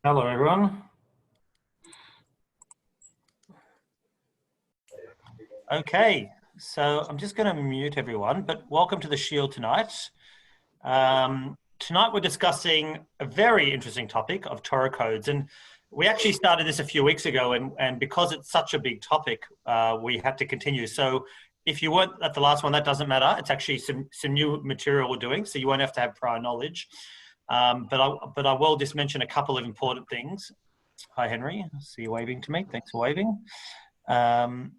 Hello, everyone. Okay, so I'm just going to mute everyone, but welcome to the Shiur tonight. Tonight we're discussing a very interesting topic of Torah codes, and we actually started this a few weeks ago, and because it's such a big topic, we had to continue. So if you weren't at the last one, that doesn't matter. It's actually some new material we're doing, so you won't have to have prior knowledge. But I will just mention a couple of important things. Hi, Henry. I see you waving to me. Thanks for waving. And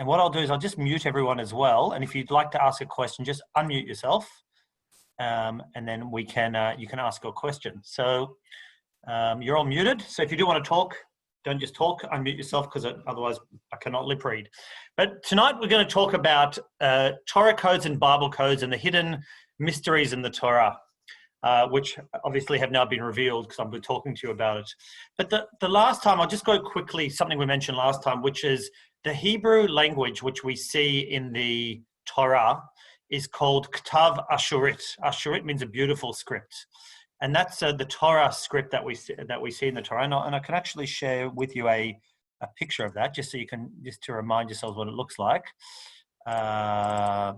what I'll do is I'll just mute everyone as well. And if you'd like to ask a question, just unmute yourself. And then you can ask your question. So you're all muted. So if you do want to talk, don't just talk, unmute yourself, because otherwise I cannot lip read. But tonight we're going to talk about Torah codes and Bible codes and the hidden mysteries in the Torah. Which obviously have now been revealed because I've been talking to you about it. But the last time, I'll just go quickly, something we mentioned last time, which is the Hebrew language, which we see in the Torah, is called Ktav Ashurit. Ashurit means a beautiful script. And that's the Torah script that we see in the Torah. And I can actually share with you a picture of that, just so you can, just to remind yourselves what it looks like. Where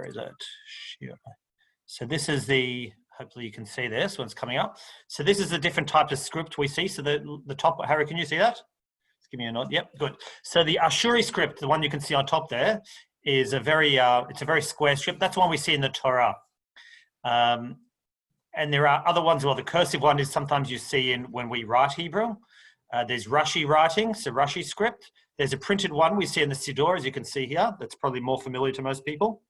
is it? Shiur. So this is hopefully you can see this when it's coming up. So this is the different types of script we see. So the top, Harry, can you see that? Just give me a nod. Yep, good. So the Ashuri script, the one you can see on top there, is it's a very square script. That's the one we see in the Torah. And there are other ones. Well, the cursive one is sometimes you see when we write Hebrew. There's Rashi writing, so Rashi script. There's a printed one we see in the Siddur, as you can see here. That's probably more familiar to most people.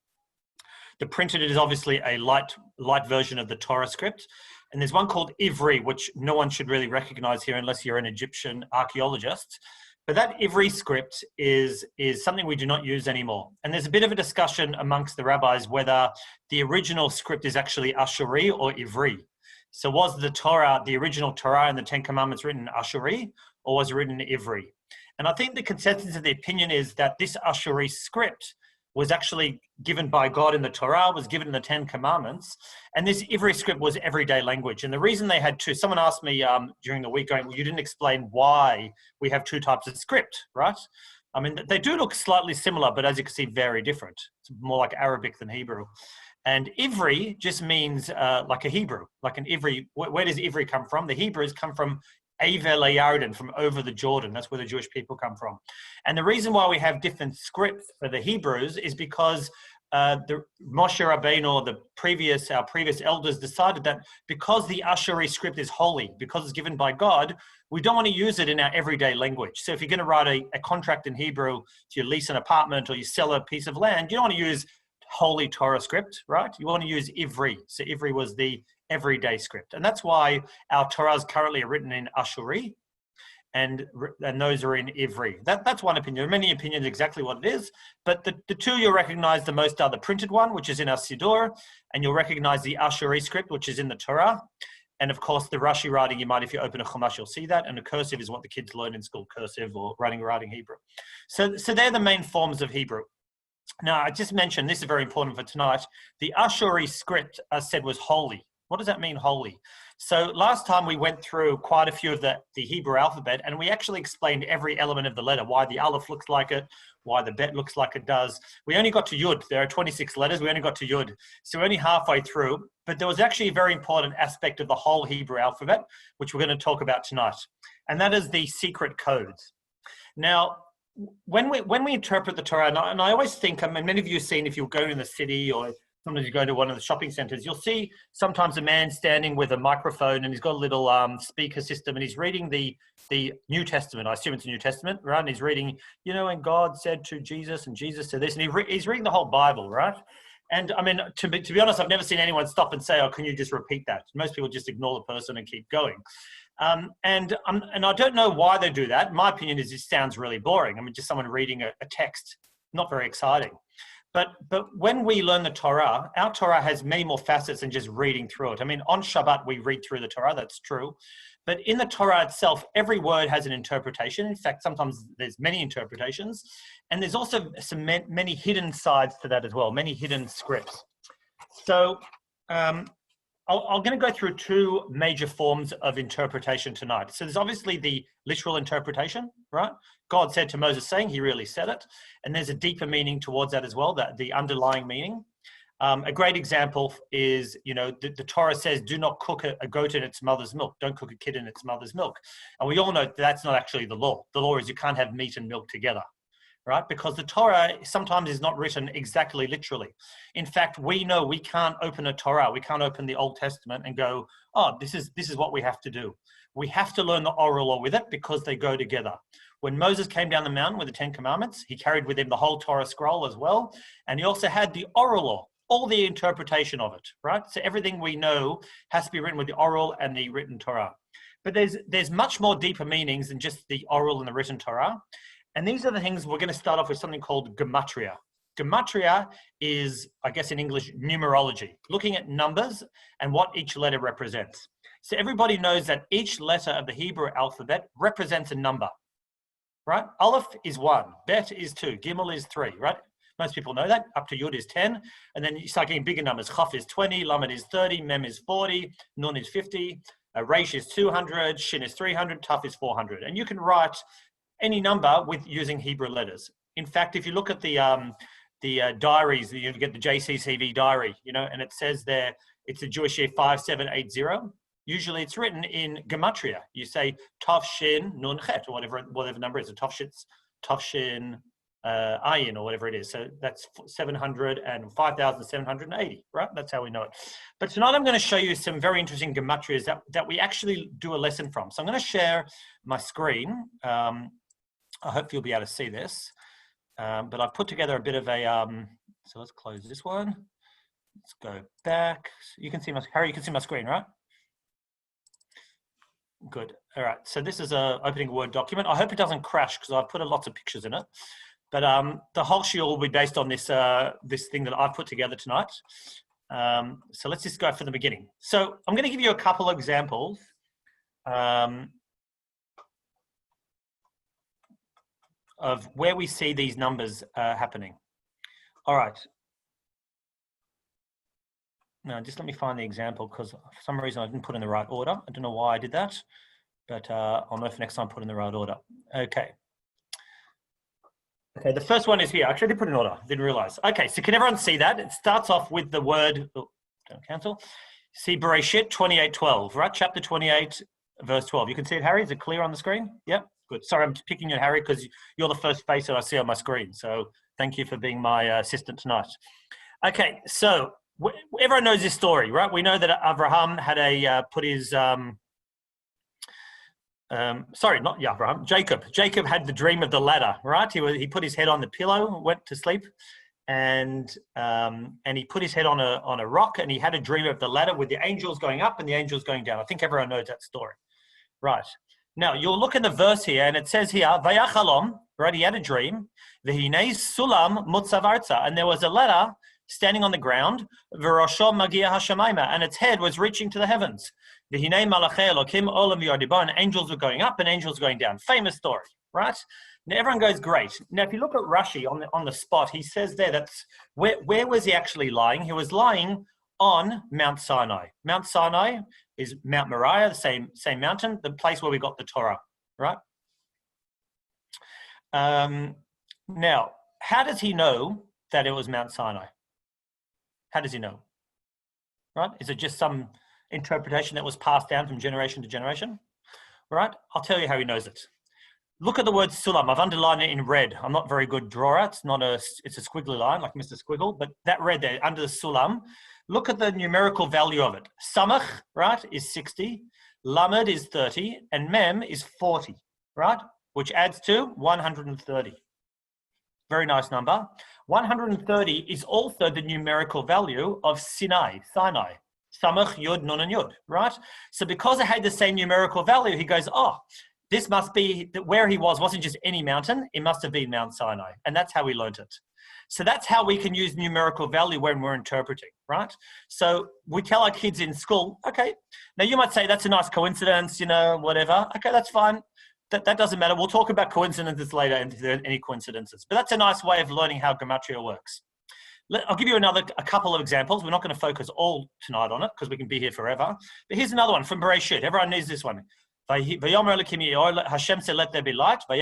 The printed is obviously a light version of the Torah script. And there's one called Ivri, which no one should really recognize here unless you're an Egyptian archaeologist. But that Ivri script is something we do not use anymore. And there's a bit of a discussion amongst the rabbis whether the original script is actually Ashuri or Ivri. So was the original Torah and the Ten Commandments written in Ashuri, or was it written in Ivri? And I think the consensus of the opinion is that this Ashuri script was actually given by God in the Torah, was given in the Ten Commandments. And this Ivri script was everyday language. And the reason they had two, someone asked me during the week, going, well, you didn't explain why we have two types of script, right? I mean, they do look slightly similar, but as you can see, very different. It's more like Arabic than Hebrew. And Ivri just means like a Hebrew, like an Ivri. Where does Ivri come from? The Hebrews come from Avel Yarden, from over the Jordan. That's where the Jewish people come from. And the reason why we have different scripts for the Hebrews is because the Moshe Rabbeinu, or our previous elders, decided that because the Ashuri script is holy, because it's given by God, we don't want to use it in our everyday language. So if you're going to write a contract in Hebrew to lease an apartment or you sell a piece of land, you don't want to use holy Torah script, right? You want to use Ivri. So Ivri was the everyday script. And that's why our Torahs currently are written in Ashuri, and those are in Ivri. That's one opinion. There are many opinions exactly what it is, but the two you'll recognize the most are the printed one, which is in our Siddur, and you'll recognize the Ashuri script, which is in the Torah. And of course, the Rashi writing, if you open a Chumash, you'll see that. And the cursive is what the kids learn in school, cursive or writing Hebrew. So they're the main forms of Hebrew. Now, I just mentioned, this is very important for tonight, the Ashuri script, as said, was holy. What does that mean, holy? So last time we went through quite a few of the Hebrew alphabet, and we actually explained every element of the letter, why the Aleph looks like it, why the Bet looks like it does. We only got to Yud. There are 26 letters. We only got to Yud. So we're only halfway through. But there was actually a very important aspect of the whole Hebrew alphabet, which we're going to talk about tonight. And that is the secret codes. Now, when we interpret the Torah, and I always think, many of you have seen, if you're going in the city or sometimes you go to one of the shopping centers, you'll see sometimes a man standing with a microphone and he's got a little speaker system and he's reading the New Testament. I assume it's the New Testament, right? And he's reading, and God said to Jesus, and Jesus said this, and he's reading the whole Bible, right? And to be honest, I've never seen anyone stop and say, oh, can you just repeat that? Most people just ignore the person and keep going. And I don't know why they do that. My opinion is it sounds really boring. Just someone reading a text, not very exciting. But when we learn the Torah, our Torah has many more facets than just reading through it. On Shabbat, we read through the Torah, that's true. But in the Torah itself, every word has an interpretation. In fact, sometimes there's many interpretations. And there's also many hidden sides to that as well, many hidden scripts. So I'm going to go through two major forms of interpretation tonight. So there's obviously the literal interpretation, right? God said to Moses saying, he really said it. And there's a deeper meaning towards that as well, that the underlying meaning. A great example is, the Torah says, do not cook a goat in its mother's milk. Don't cook a kid in its mother's milk. And we all know that's not actually the law. The law is you can't have meat and milk together, right? Because the Torah sometimes is not written exactly literally. In fact, we know we can't open a Torah. We can't open the Old Testament and go, oh, this is what we have to do. We have to learn the oral law with it because they go together. When Moses came down the mountain with the 10 Commandments, he carried with him the whole Torah scroll as well. And he also had the oral law, all the interpretation of it, right? So everything we know has to be written with the oral and the written Torah. But there's much more deeper meanings than just the oral and the written Torah. And these are the things we're going to start off with something called gematria. Gematria is, I guess in English, numerology, looking at numbers and what each letter represents. So everybody knows that each letter of the Hebrew alphabet represents a number, right? Aleph is 1, Bet is 2, Gimel is 3, right? Most people know that. Up to Yud is 10. And then you start getting bigger numbers. Chaf is 20, Lamed is 30, Mem is 40, Nun is 50, Reish is 200, Shin is 300, Taf is 400. And you can write any number with using Hebrew letters. In fact, if you look at the diaries, you get the JCCV diary, and it says there, it's a Jewish year 5780. Usually it's written in gematria. You say Tav Shin Nun Chet, or whatever number it is, Tav Shin Ayin, or whatever it is. So that's 700 and 5,780, right? That's how we know it. But tonight I'm going to show you some very interesting gematrias that we actually do a lesson from. So I'm going to share my screen. I hope you'll be able to see this. But I've put together a bit of a, so let's close this one. Let's go back. You can see Harry, you can see my screen, right? Good. All right. So this is a opening Word document. I hope it doesn't crash because I've put lots of pictures in it. But the whole Shiur will be based on this thing that I've put together tonight. So let's just go from the beginning. So I'm going to give you a couple of examples of where we see these numbers happening. All right. Now, just let me find the example because for some reason I didn't put in the right order. I don't know why I did that, but I'll know for next time I put in the right order. Okay. Okay, the first one is here. Actually, I did put in order. Didn't realize. Okay, so can everyone see that? It starts off with the word, oh, don't cancel. See Bereshit 28:12, right? Chapter 28, verse 12. You can see it, Harry? Is it clear on the screen? Yep, good. Sorry, I'm picking you, Harry, because you're the first face that I see on my screen. So thank you for being my assistant tonight. Okay, so everyone knows this story, right? We know that Abraham had put his... sorry, not Abraham, Jacob. Jacob had the dream of the ladder, right? He put his head on the pillow, went to sleep, and he put his head on a rock, and he had a dream of the ladder with the angels going up and the angels going down. I think everyone knows that story, right? Now you'll look in the verse here, and it says here, "Vayachalom," right? He had a dream. V'hinei sulam mutzav arza, and there was a ladder standing on the ground. V'rosho magia hashamayma, and its head was reaching to the heavens. V'hinei malachei Elokim olam yardibon, angels were going up and angels going down. Famous story, right? Now everyone goes, great. Now if you look at Rashi on the spot, he says there that's where was he actually lying? He was lying on Mount Sinai. Mount Sinai is Mount Moriah, the same mountain, the place where we got the Torah, right? Now, how does he know that it was Mount Sinai? How does he know? Right? Is it just some interpretation that was passed down from generation to generation? Right? I'll tell you how he knows it. Look at the word sulam. I've underlined it in red. I'm not a very good drawer. It's a squiggly line like Mr. Squiggle, but that red there under the sulam, look at the numerical value of it. Samach, right, is 60. Lamed is 30 and Mem is 40, right? Which adds to 130. Very nice number. 130 is also the numerical value of Sinai. Samach, Yud, Nun, and Yud, right? So because it had the same numerical value, he goes, oh, this must be, where he wasn't just any mountain, it must have been Mount Sinai. And that's how we learned it. So that's how we can use numerical value when we're interpreting, right? So we tell our kids in school, okay, now you might say that's a nice coincidence, whatever. Okay, that's fine. That doesn't matter. We'll talk about coincidences later if there are any coincidences. But that's a nice way of learning how gematria works. I'll give you a couple of examples. We're not going to focus all tonight on it because we can be here forever. But here's another one from Bereshit. Everyone needs this one. Hashem said, let there be light. He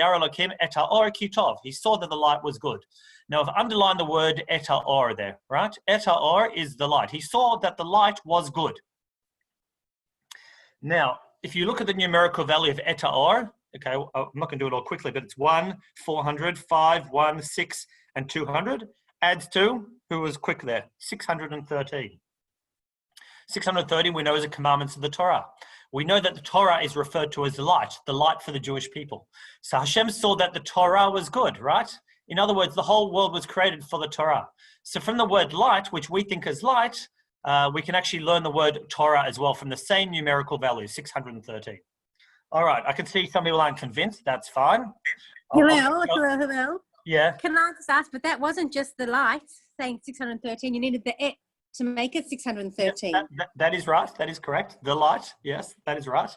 saw that the light was good. Now, I've underlined the word et ha'or there, right? Et ha'or is the light. He saw that the light was good. Now, if you look at the numerical value of et ha'or, okay, I'm not going to do it all quickly, but it's 1, 400, 5, 1, 6, and 200. Adds to, who was quick there? 613. 613 we know is the commandments of the Torah. We know that the Torah is referred to as the light for the Jewish people. So Hashem saw that the Torah was good, right? In other words, the whole world was created for the Torah. So from the word light, which we think is light, we can actually learn the word Torah as well from the same numerical value, 613. All right, I can see some people aren't convinced. That's fine. Hello. Yeah. Can I just ask, but that wasn't just the light saying 613, you needed the et to make it 613. That is right. That is correct. The light. Yes, that is right.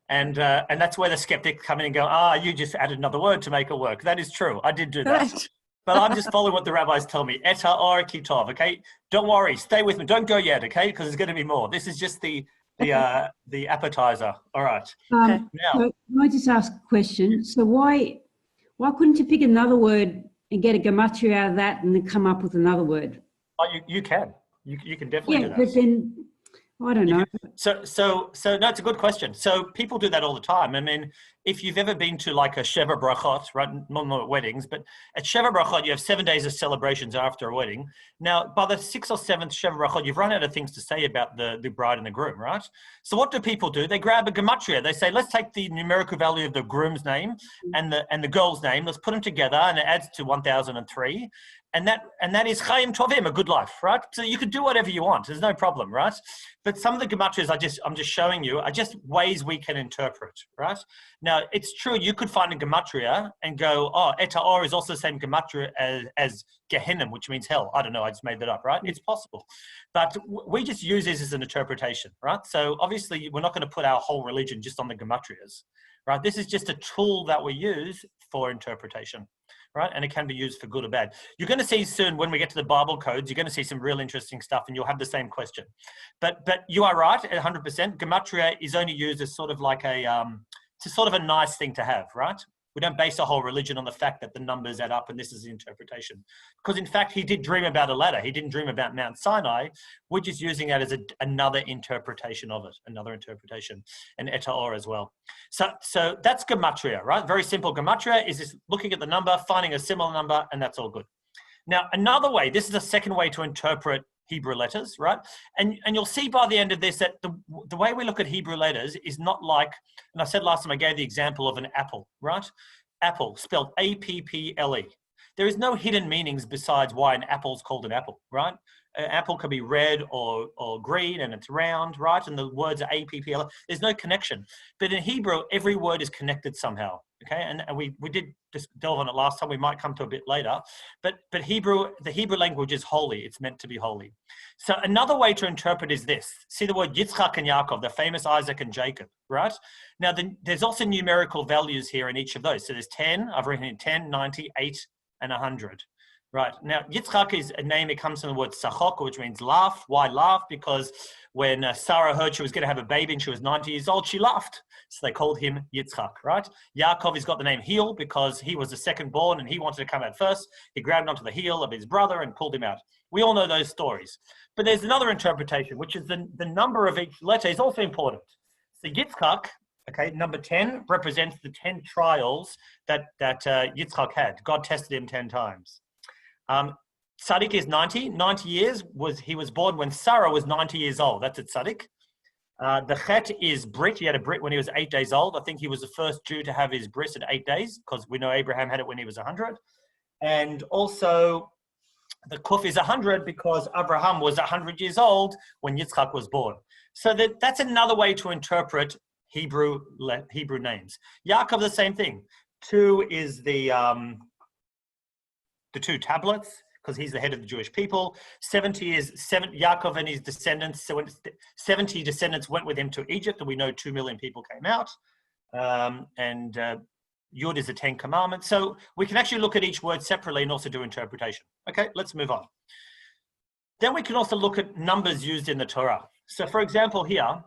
And that's where the skeptics come in and go, you just added another word to make it work. That is true. I did do that. Correct. But I'm just following what the rabbis tell me. Et ha'or kitov, okay? Don't worry. Stay with me. Don't go yet, okay? Because there's going to be more. This is just the appetizer. All right. Okay. Now, so can I just ask a question? So why couldn't you pick another word and get a gematria out of that and then come up with another word? oh, you can. You can definitely do that. But then, I don't know. So no, it's a good question. So people do that all the time. I mean, if you've ever been to like a Sheva Brachot, right? Not at weddings, but at Sheva Brachot, you have 7 days of celebrations after a wedding. Now, by the 6th or 7th Sheva Brachot, you've run out of things to say about the bride and the groom, right? So what do people do? They grab a gematria. They say, let's take the numerical value of the groom's name and the girl's name. Let's put them together, and it adds to 1003. And that is Chaim Tovim, a good life, right? So you could do whatever you want. There's no problem, right? But some of the gematrias I'm just showing you are just ways we can interpret, right? Now, it's true, you could find a gematria and go, et ha'or is also the same gematria as Gehenna, which means hell. I don't know, I just made that up, right? It's possible. But we just use this as an interpretation, right? So obviously, we're not going to put our whole religion just on the gematrias, right? This is just a tool that we use for interpretation. Right? And it can be used for good or bad. You're going to see soon when we get to the Bible codes, you're going to see some real interesting stuff and you'll have the same question. But you are right, 100%. Gematria is only used as sort of like it's sort of a nice thing to have, right? We don't base a whole religion on the fact that the numbers add up and this is the interpretation. Because in fact, he did dream about a ladder. He didn't dream about Mount Sinai. We're just using that as another interpretation of it, another interpretation, and et ha'or as well. So that's gematria, right? Very simple. Gematria is just looking at the number, finding a similar number, and that's all good. Now, another way, this is a second way to interpret Hebrew letters, right? And you'll see by the end of this that the way we look at Hebrew letters is not like, and I said last time I gave the example of an apple, right? Apple, spelled A-P-P-L-E. There is no hidden meanings besides why an apple is called an apple, right? An apple can be red or green and it's round, right? And the words are A-P-P-L-E. There's no connection. But in Hebrew, every word is connected somehow, okay? And we did just delve on it last time. We might come to a bit later. But the Hebrew language is holy. It's meant to be holy. So another way to interpret is this. See the word Yitzchak and Yaakov, the famous Isaac and Jacob, right? Now, there's also numerical values here in each of those. So there's 10, I've written in 10, 90, 8, and 100. Right. Now, Yitzchak is a name, it comes from the word sachok, which means laugh. Why laugh? Because when Sarah heard she was going to have a baby and she was 90 years old, she laughed. So they called him Yitzchak, right? Yaakov has got the name heel because he was the second born and he wanted to come out first. He grabbed onto the heel of his brother and pulled him out. We all know those stories. But there's another interpretation, which is the number of each letter is also important. So Yitzchak, okay, number 10 represents the 10 trials that Yitzchak had. God tested him 10 times. Tzaddik is 90 years. He was born when Sarah was 90 years old. That's a tzaddik. The chet is Brit. He had a Brit when he was 8 days old. I think he was the first Jew to have his bris at 8 days because we know Abraham had it when he was 100. And also the kuf is 100 because Abraham was 100 years old when Yitzchak was born. So that's another way to interpret Hebrew names. Yaakov, the same thing. 2 is the 2 tablets, because he's the head of the Jewish people. 70 is Yaakov and his descendants. So 70 descendants went with him to Egypt, and we know 2 million people came out. Yud is the 10 commandments. So we can actually look at each word separately and also do interpretation. Okay, let's move on. Then we can also look at numbers used in the Torah. So for example, here,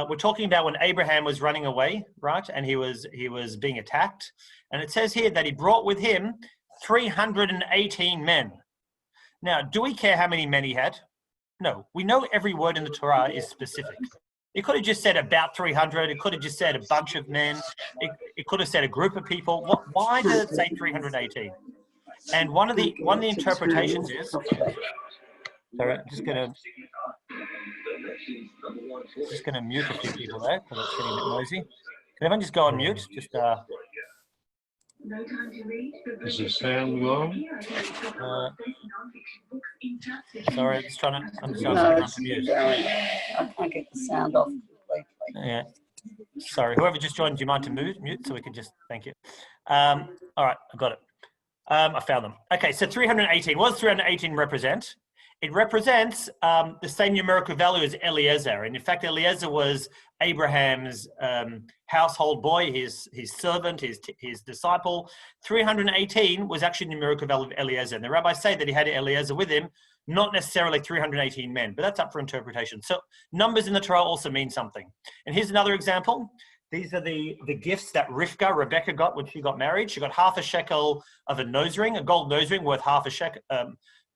we're talking about when Abraham was running away, right? And he was being attacked. And it says here that he brought with him 318 men. Now, do we care how many men he had? No, we know every word in the Torah is specific. It could have just said about 300. It could have just said a bunch of men. It could have said a group of people. Why did it say 318? And one of the interpretations is, sorry, I'm just gonna mute a few people there because it's getting a bit noisy. Can everyone just go on mute? Just Is the sound low? sorry, I'm just trying to. I'm No, trying it's to mute. I can't get the sound off completely. Yeah. Sorry, whoever just joined, do you mind to mute so we can just, thank you. All right, I got it. I found them. Okay, so 318. What does 318 represent? It represents the same numerical value as Eliezer. And in fact, Eliezer was Abraham's household boy, his servant, his disciple. 318 was actually the numerical value of Eliezer. And the rabbis say that he had Eliezer with him, not necessarily 318 men, but that's up for interpretation. So numbers in the Torah also mean something. And here's another example. These are the gifts that Rebecca got when she got married. She got half a shekel of a nose ring, a gold nose ring worth half a shekel,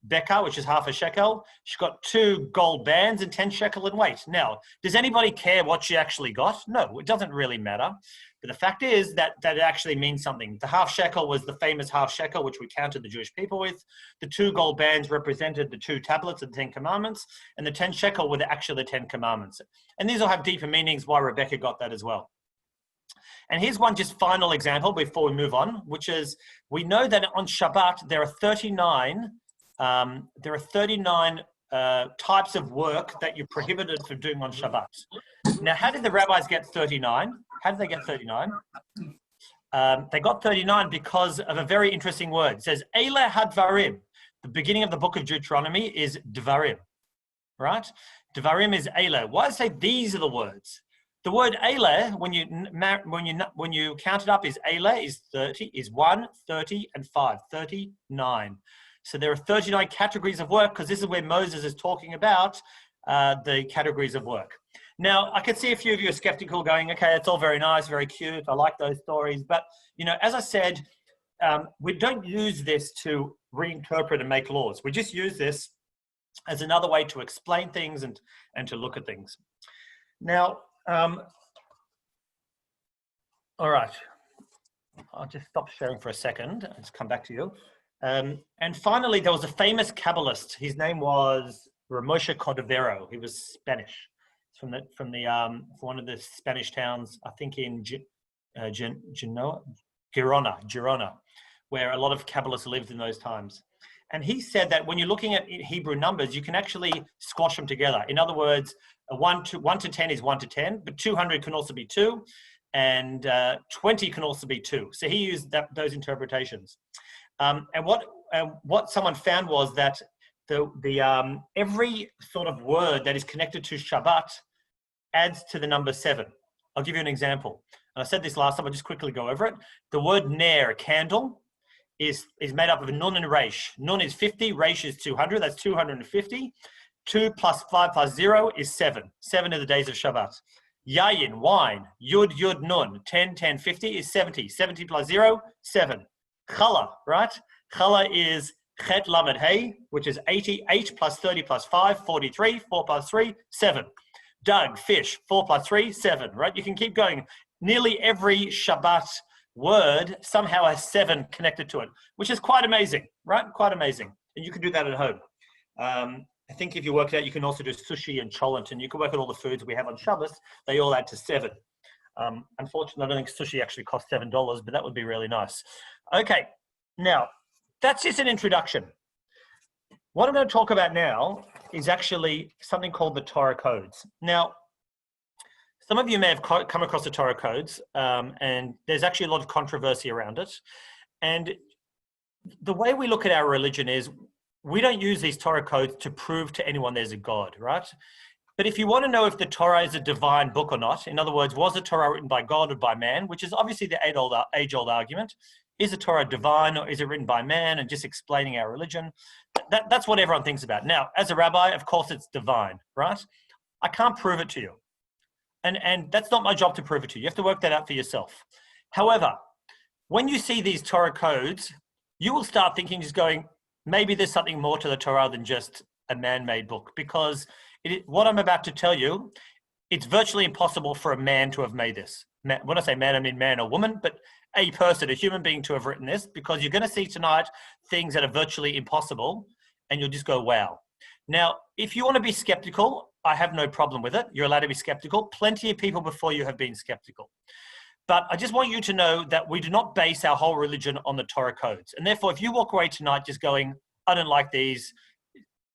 Becca, which is half a shekel. She got 2 gold bands and 10 shekel in weight. Now, does anybody care what she actually got? No, it doesn't really matter. But the fact is that it actually means something. The half shekel was the famous half shekel, which we counted the Jewish people with. The 2 gold bands represented the 2 tablets of the 10 Commandments, and the 10 shekel were actually the 10 Commandments. And these will have deeper meanings why Rebecca got that as well. And here's one just final example before we move on, which is we know that on Shabbat there are 39 types of work that you're prohibited from doing on Shabbat. Now, how did the rabbis get 39? How did they get 39? They got 39 because of a very interesting word. It says, Eile hadvarim. The beginning of the book of Deuteronomy is dvarim, right? Dvarim is Eile. Why does it say these are the words? The word Eile, when you count it up, is Eile is 30, is 1, 30, and 5, 39. So there are 39 categories of work because this is where Moses is talking about the categories of work. Now, I can see a few of you are skeptical going, okay, it's all very nice, very cute. I like those stories. But, you know, as I said, we don't use this to reinterpret and make laws. We just use this as another way to explain things and to look at things. Now, all right. I'll just stop sharing for a second and just come back to you. And finally, there was a famous Kabbalist. His name was Ramosha Cordovero. He was Spanish. From one of the Spanish towns, I think in Girona, where a lot of Kabbalists lived in those times. And he said that when you're looking at Hebrew numbers, you can actually squash them together. In other words, 1 to 10 is 1 to 10, but 200 can also be 2, and 20 can also be 2. So he used those interpretations. And what someone found was that every sort of word that is connected to Shabbat adds to the number 7. I'll give you an example. And I said this last time, I'll just quickly go over it. The word ner, candle, is made up of nun and reish. Nun is 50, reish is 200, that's 250. 2 plus 5 plus 0 is 7. 7 are the days of Shabbat. Yayin, wine, yud, nun, 10, 10, 50 is 70. 70 plus 0, 7. Challah, right? Challah is chet lamed hey, which is 80. 8 plus 30 plus 5, 43. 4 plus 3, 7. Dug, fish, 4 plus 3, 7, right? You can keep going. Nearly every Shabbat word somehow has 7 connected to it, which is quite amazing, right? Quite amazing. And you can do that at home. I think if you work it out, you can also do sushi and cholent, and you can work at all the foods we have on Shabbos. They all add to 7. Unfortunately, I don't think sushi actually costs $7, but that would be really nice. Okay, now, that's just an introduction. What I'm going to talk about now is actually something called the Torah codes. Now, some of you may have come across the Torah codes, and there's actually a lot of controversy around it. And the way we look at our religion is we don't use these Torah codes to prove to anyone there's a God, right? But if you want to know if the Torah is a divine book or not, in other words, was the Torah written by God or by man, which is obviously the age-old argument, Is the Torah divine or is it written by man, and just explaining our religion. That's what everyone thinks about. Now, as a rabbi, of course it's divine, right? I can't prove it to you. And that's not my job to prove it to you. You have to work that out for yourself. However, when you see these Torah codes, you will start thinking, just going, maybe there's something more to the Torah than just a man-made book, because what I'm about to tell you, it's virtually impossible for a man to have made this. When I say man, I mean man or woman, but a person, a human being, to have written this, because you're going to see tonight things that are virtually impossible, and you'll just go, wow. Now, if you want to be skeptical, I have no problem with it. You're allowed to be skeptical. Plenty of people before you have been skeptical. But I just want you to know that we do not base our whole religion on the Torah codes. And therefore, if you walk away tonight just going, I don't like these,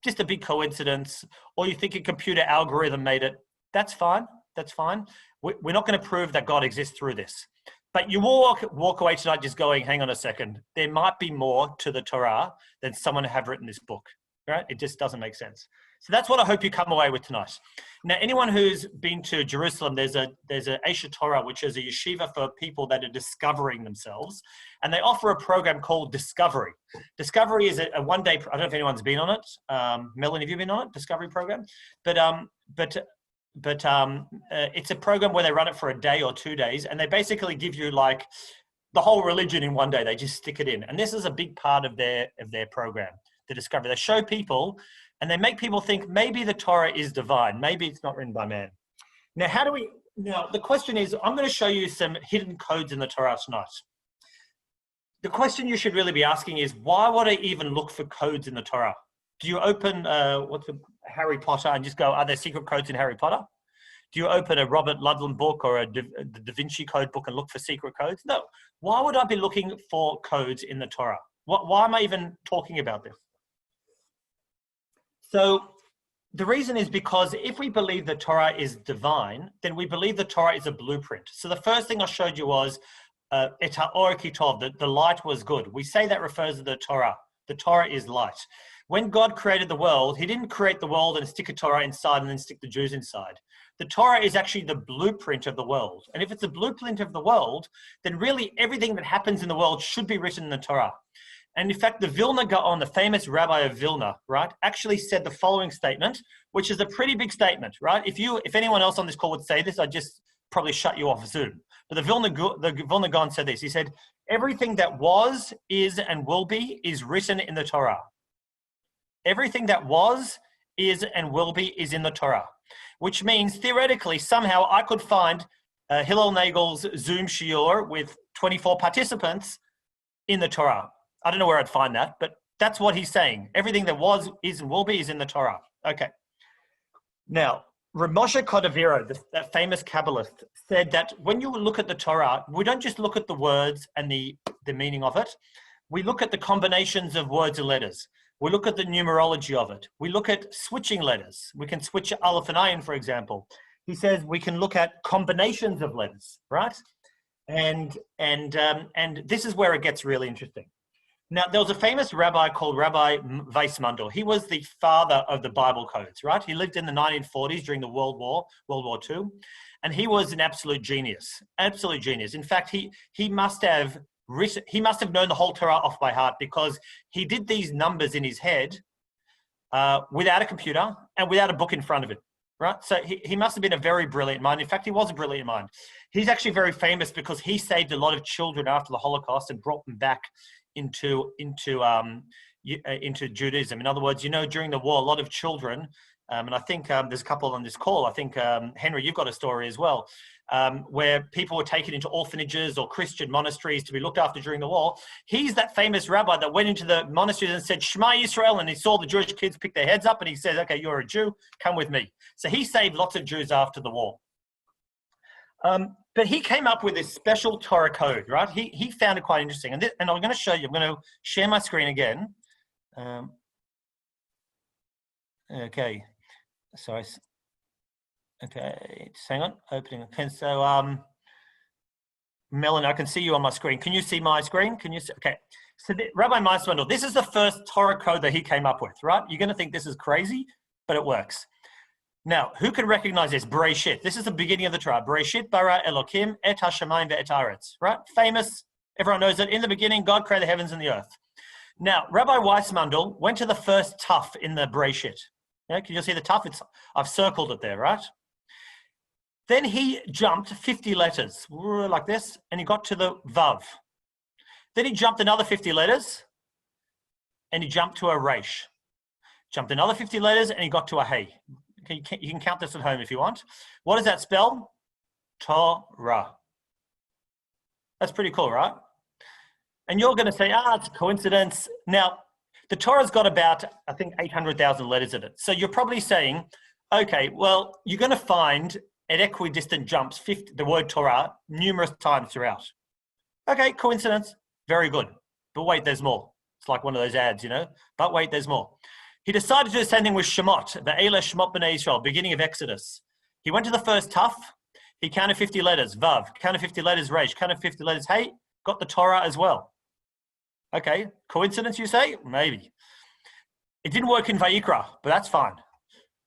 just a big coincidence, or you think a computer algorithm made it, that's fine. That's fine. We're not going to prove that God exists through this. But you walk away tonight just going, hang on a second, there might be more to the Torah than someone have written this book, right? It just doesn't make sense. So that's what I hope you come away with tonight. Now, anyone who's been to Jerusalem, there's a Esha Torah, which is a yeshiva for people that are discovering themselves. And they offer a program called Discovery. Discovery is a one-day, I don't know if anyone's been on it. Melanie, have you been on it? Discovery program? But it's a program where they run it for a day or 2 days, and they basically give you like the whole religion in one day. They just stick it in. And this is a big part of their program, the Discovery. They show people and they make people think maybe the Torah is divine. Maybe it's not written by man. Now, the question is, I'm going to show you some hidden codes in the Torah tonight. The question you should really be asking is, why would I even look for codes in the Torah? Do you open Harry Potter and just go, are there secret codes in Harry Potter? Do you open a Robert Ludlum book or the Da Vinci Code book and look for secret codes? No. Why would I be looking for codes in the Torah? Why am I even talking about this? So the reason is because if we believe the Torah is divine, then we believe the Torah is a blueprint. So the first thing I showed you was Et ha'or kitov, that the light was good. We say that refers to the Torah. The Torah is light. When God created the world, he didn't create the world and stick a Torah inside and then stick the Jews inside. The Torah is actually the blueprint of the world. And if it's a blueprint of the world, then really everything that happens in the world should be written in the Torah. And in fact, the Vilna Gaon, the famous rabbi of Vilna, right, actually said the following statement, which is a pretty big statement, right? If anyone else on this call would say this, I'd just probably shut you off Zoom. But the Vilna Gaon said this. He said, everything that was, is, and will be is written in the Torah. Everything that was, is, and will be is in the Torah, which means theoretically, somehow I could find Hillel Nagel's Zoom Shiur with 24 participants in the Torah. I don't know where I'd find that, but that's what he's saying. Everything that was, is, and will be is in the Torah. Okay. Now, Rav Moshe Cordovero, that famous Kabbalist, said that when you look at the Torah, we don't just look at the words and the meaning of it. We look at the combinations of words and letters. We look at the numerology of it. We look at switching letters. We can switch Aleph and Ayin, for example. He says we can look at combinations of letters, right? And this is where it gets really interesting. Now, there was a famous rabbi called Rabbi Weissmandel. He was the father of the Bible codes, right? He lived in the 1940s during the World War II, and he was an absolute genius, absolute genius. In fact, he must have known the whole Torah off by heart, because he did these numbers in his head without a computer and without a book in front of him, right? So he must have been a very brilliant mind. In fact, he was a brilliant mind. He's actually very famous because he saved a lot of children after the Holocaust and brought them back into Judaism. In other words, during the war, a lot of children, and I think there's a couple on this call. I think, Henry, you've got a story as well, where people were taken into orphanages or Christian monasteries to be looked after during the war. He's that famous rabbi that went into the monasteries and said, Shema Yisrael, and he saw the Jewish kids pick their heads up and he says, okay, you're a Jew, come with me. So he saved lots of Jews after the war. But he came up with this special Torah code, right? He found it quite interesting. And I'm going to show you, I'm going to share my screen again. Okay. Sorry. Okay, just hang on, opening. Okay, so Melanie, I can see you on my screen. Can you see my screen? Can you see? Okay, so Rabbi Weissmandel, this is the first Torah code that he came up with, right? You're going to think this is crazy, but it works. Now, who can recognize this? Bereshit. This is the beginning of the Torah. Bereshit bara Elokim et hashamayim ve'et haaretz, right? Famous Everyone knows that in the beginning, God created the heavens and the earth. Now, Rabbi Weissmundel went to the first tuf in the Bereshit. Yeah, can you see the tuf? I've circled it there, right? Then he jumped 50 letters like this, and he got to the Vav. Then he jumped another 50 letters, and he jumped to a Resh. Jumped another 50 letters, and he got to a Hey. You can count this at home if you want. What does that spell? Torah. That's pretty cool, right? And you're going to say, it's a coincidence. Now, the Torah's got about, I think, 800,000 letters in it. So you're probably saying, okay, well, you're going to find at equidistant jumps the word Torah numerous times throughout. Okay, coincidence. Very good. But wait, there's more. It's like one of those ads, But wait, there's more. He decided to do the same thing with Shemot, the Eile Shemot B'nai Yisrael, beginning of Exodus. He went to the first tuf. He counted 50 letters, Vav. Counted 50 letters, Resh. Counted 50 letters, Hey. Got the Torah as well. Okay, coincidence, you say? Maybe. It didn't work in Vayikra, but that's fine.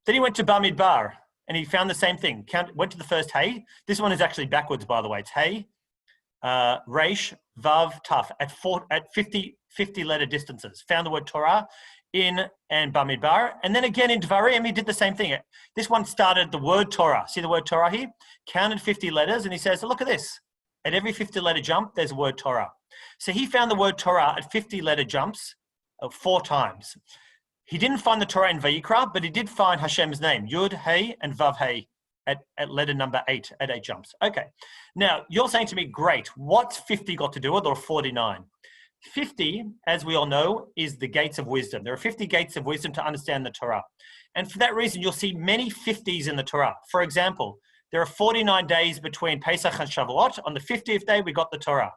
Then he went to Bamidbar, and he found the same thing. Went to the first Hey. This one is actually backwards, by the way. It's Hey, Resh, Vav, Taf, at 50 letter distances. Found the word Torah in and Bamidbar. And then again in Dvarim, he did the same thing. This one started the word Torah. See the word Torah here? Counted 50 letters, and he says, look at this. At every 50 letter jump, there's a word Torah. So he found the word Torah at 50 letter jumps 4 times. He didn't find the Torah in Vayikra, but he did find Hashem's name, Yud, Hey, and Vav, Hey, at letter number 8, at 8 jumps. Okay. Now, you're saying to me, great, what's 50 got to do with, or 49? 50, as we all know, is the gates of wisdom. There are 50 gates of wisdom to understand the Torah. And for that reason, you'll see many 50s in the Torah. For example, there are 49 days between Pesach and Shavuot. On the 50th day, we got the Torah.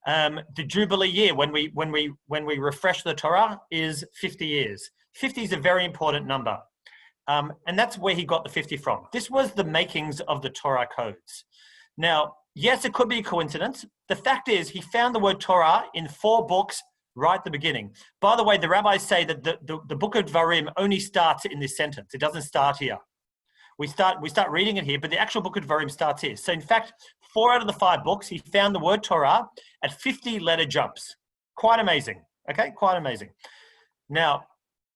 The Jubilee year, when we refresh the Torah, is 50 years. 50 is a very important number. And that's where he got the 50 from. This was the makings of the Torah codes. Now, yes, it could be a coincidence. The fact is, he found the word Torah in 4 books right at the beginning. By the way, the rabbis say that the book of Dvarim only starts in this sentence. It doesn't start here. We start reading it here, but the actual book of Dvarim starts here. So in fact, 4 out of the 5 books, he found the word Torah at 50 letter jumps. Quite amazing. Okay, quite amazing. Now,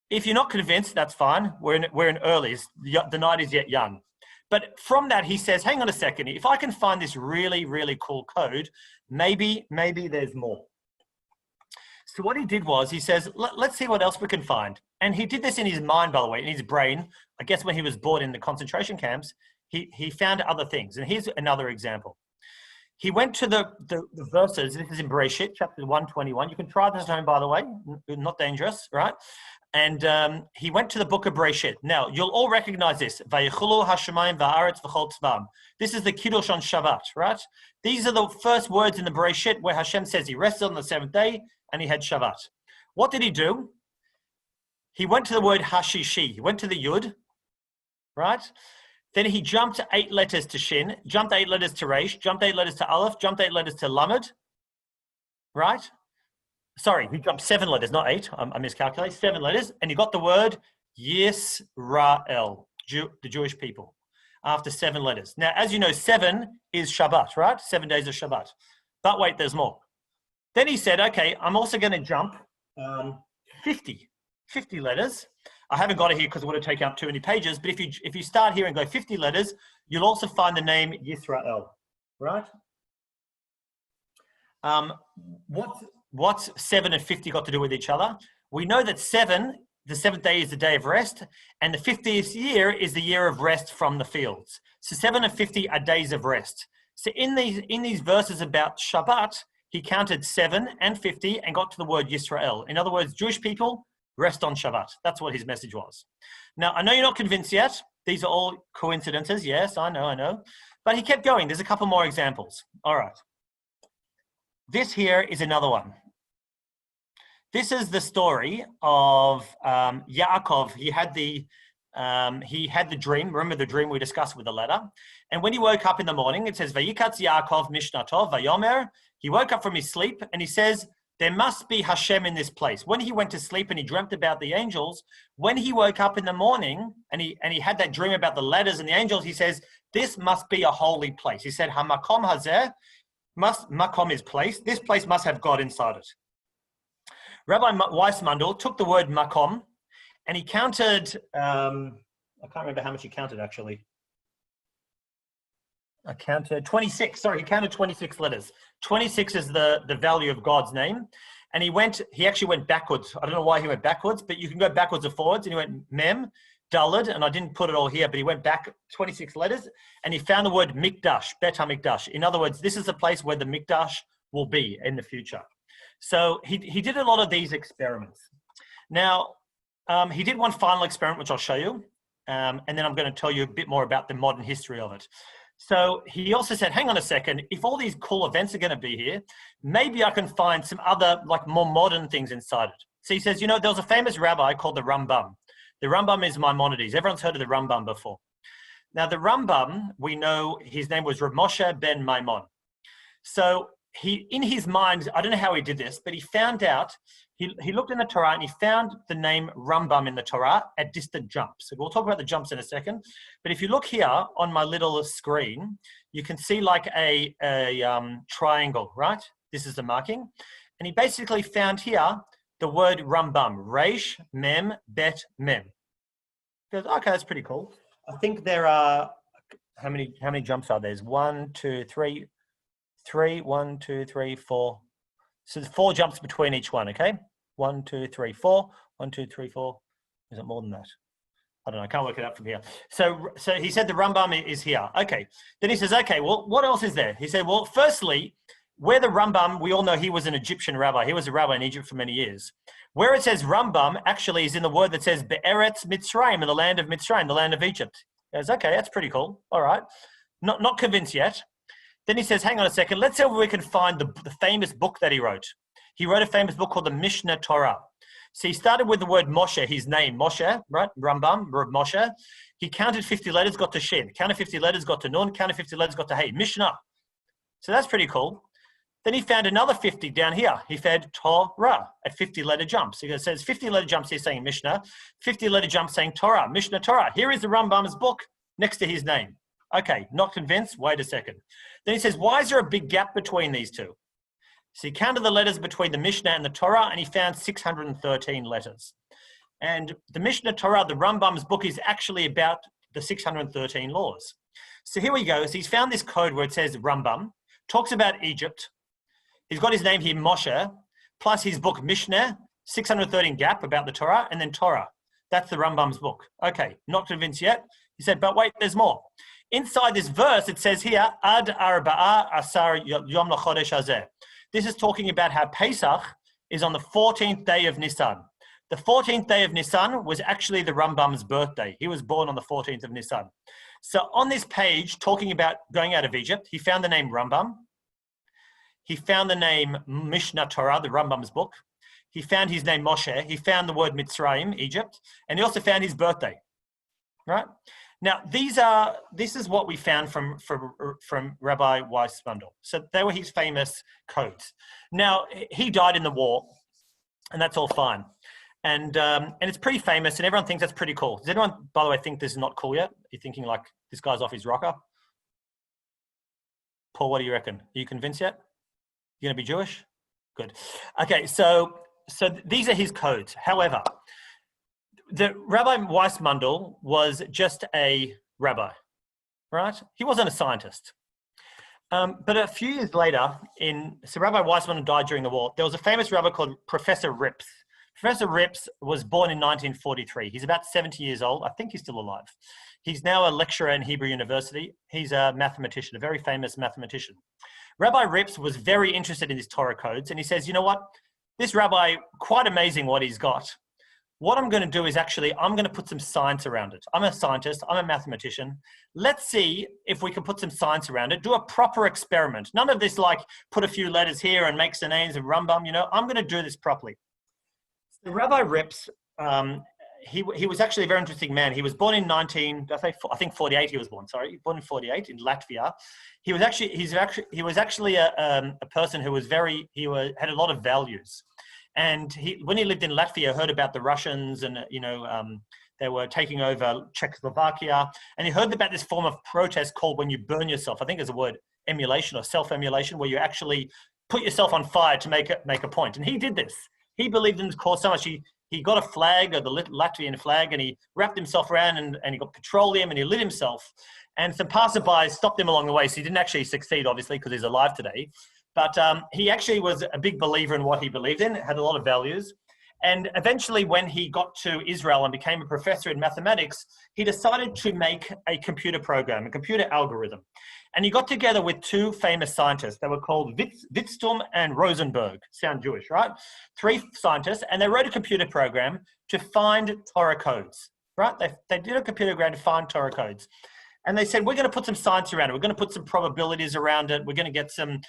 if you're not convinced, that's fine. We're in earlies. The night is yet young. But from that, he says, hang on a second. If I can find this really, really cool code, maybe there's more. So what he did was, he says, let's see what else we can find. And he did this in his mind, by the way, in his brain. I guess when he was born in the concentration camps, he found other things. And here's another example. He went to the verses. This is in Bereshit, chapter 121. You can try this at home, by the way. Not dangerous, right? And he went to the book of Bereshit. Now, you'll all recognize this. Vayichulu hashemayim va'aretz v'chol tzvam. This is the Kiddush on Shabbat, right? These are the first words in the Bereshit where Hashem says he rested on the 7th day and he had Shabbat. What did he do? He went to the word hashishi. He went to the Yud, right? Then he jumped 8 letters to Shin, jumped 8 letters to Resh, jumped 8 letters to Aleph, jumped 8 letters to Lamed, right? Sorry, he jumped 7 letters, not 8. I miscalculated. 7 letters, and he got the word Yisrael, the Jewish people, after 7 letters. Now, as you know, 7 is Shabbat, right? 7 days of Shabbat. But wait, there's more. Then he said, okay, I'm also going to jump 50 letters. I haven't got it here because it would have taken up too many pages, but if you start here and go 50 letters, you'll also find the name Yisrael, right? What's 7 and 50 got to do with each other? We know that 7, the 7th day is the day of rest, and the 50th year is the year of rest from the fields. So 7 and 50 are days of rest. So in these verses about Shabbat, he counted 7 and 50 and got to the word Yisrael. In other words, Jewish people rest on Shabbat. That's what his message was. Now, I know you're not convinced yet. These are all coincidences. Yes, I know. But he kept going. There's a couple more examples. All right. This here is another one. This is the story of Yaakov. He had the dream. Remember the dream we discussed with the letter? And when he woke up in the morning, it says, Vayikatz Yaakov mishnatov vayomer. He woke up from his sleep and he says, there must be Hashem in this place. When he went to sleep and he dreamt about the angels, when he woke up in the morning and he had that dream about the letters and the angels, he says, this must be a holy place. He said, Hamakom hazeh makom is place. This place must have God inside it. Rabbi Weissmandl took the word makom and he counted, I can't remember how much he counted actually. I counted 26, sorry, he counted 26 letters. 26 is the value of God's name. And he actually went backwards. I don't know why he went backwards, but you can go backwards or forwards. And he went mem, dalad, and I didn't put it all here, but he went back 26 letters and he found the word mikdash, bet hamikdash. In other words, this is the place where the mikdash will be in the future. So he did a lot of these experiments. Now, he did one final experiment, which I'll show you. And then I'm going to tell you a bit more about the modern history of it. So he also said, hang on a second, if all these cool events are going to be here, maybe I can find some other, like more modern things inside it. So he says, you know, there was a famous rabbi called the Rambam. The Rambam is Maimonides. Everyone's heard of the Rambam before. Now the Rambam, we know his name was Rav Moshe ben Maimon. So in his mind, I don't know how he did this, but he found out, he looked in the Torah and he found the name Rambam in the Torah at distant jumps. So we'll talk about the jumps in a second. But if you look here on my little screen, you can see like a triangle, right? This is the marking. And he basically found here the word Rambam, Reish, Mem, Bet, Mem. He goes, okay, that's pretty cool. I think there are, how many jumps are there? There's 1, 2, 3, 1, 2, 3, 4. So there's 4 jumps between each one, okay? 1, 2, 3, 4. 1, 2, 3, 4. Is it more than that? I don't know. I can't work it out from here. So he said the Rambam is here. Okay. Then he says, okay, well, what else is there? He said, well, firstly, where the Rambam, we all know he was an Egyptian rabbi. He was a rabbi in Egypt for many years. Where it says Rambam actually is in the word that says Be'eretz Mitzrayim, in the land of Mitzrayim, the land of Egypt. He goes, okay, that's pretty cool. All right. Not convinced yet. Then he says, hang on a second, let's see if we can find the famous book that he wrote. He wrote a famous book called the Mishnah Torah. So he started with the word Moshe, his name, Moshe, right? Rambam, Rav Moshe. He counted 50 letters, got to Shin. Counted 50 letters, got to Nun. Counted 50 letters, got to Hey. Mishnah. So that's pretty cool. Then he found another 50 down here. He found Torah at 50-letter jumps. He says 50-letter jumps here saying Mishnah, 50-letter jumps saying Torah, Mishnah Torah. Here is the Rambam's book next to his name. Okay, not convinced? Wait a second. Then he says, why is there a big gap between these two? So he counted the letters between the Mishnah and the Torah, and he found 613 letters. And the Mishnah Torah, the Rambam's book, is actually about the 613 laws. So here we go. So he's found this code where it says Rambam, talks about Egypt. He's got his name here, Moshe, plus his book Mishnah, 613 gap about the Torah, and then Torah. That's the Rambam's book. Okay, not convinced yet. He said, but wait, there's more. Inside this verse, it says here, Ad Arba'a Asar Yom L'Chodesh Hazeh. This is talking about how Pesach is on the 14th day of Nisan. The 14th day of Nisan was actually the Rambam's birthday. He was born on the 14th of Nisan. So on this page, talking about going out of Egypt, he found the name Rambam. He found the name Mishnah Torah, the Rambam's book. He found his name Moshe. He found the word Mitzrayim, Egypt. And he also found his birthday, right? Now, this is what we found from Rabbi Weissmandl. So they were his famous codes. Now, he died in the war, and that's all fine. And it's pretty famous, and everyone thinks that's pretty cool. Does anyone, by the way, think this is not cool yet? You're thinking like, this guy's off his rocker? Paul, what do you reckon? Are you convinced yet? You're going to be Jewish? Good. Okay, so these are his codes. However, the Rabbi Weissmandl was just a rabbi, right? He wasn't a scientist. But a few years later, so Rabbi Weissmandl died during the war. There was a famous rabbi called Professor Rips. Professor Rips was born in 1943. He's about 70 years old. I think he's still alive. He's now a lecturer in Hebrew University. He's a mathematician, a very famous mathematician. Rabbi Rips was very interested in his Torah codes, and he says, you know what? This rabbi, quite amazing what he's got. What I'm going to do is actually, I'm going to put some science around it. I'm a scientist. I'm a mathematician. Let's see if we can put some science around it. Do a proper experiment. None of this like put a few letters here and make some names of Rambam. You know, I'm going to do this properly. So Rabbi Rips, he was actually a very interesting man. He was born in 48. He was born. Sorry, he was born in 48 in Latvia. He was actually a person who was had a lot of values. And when he lived in Latvia, heard about the Russians and, they were taking over Czechoslovakia. And he heard about this form of protest called when you burn yourself. I think there's a word, emulation or self-emulation, where you actually put yourself on fire to make a point. And he did this. He believed in this cause so much. He got a flag, or the Latvian flag, and he wrapped himself around and he got petroleum and he lit himself. And some passerbys stopped him along the way. So he didn't actually succeed, obviously, because he's alive today. But he actually was a big believer in what he believed in, had a lot of values. And eventually, when he got to Israel and became a professor in mathematics, he decided to make a computer program, a computer algorithm. And he got together with two famous scientists. They were called Wittsturm and Rosenberg. Sound Jewish, right? Three scientists, and they wrote a computer program to find Torah codes, right? They did a computer program to find Torah codes. And they said, we're going to put some science around it. We're going to put some probabilities around it. We're going to get some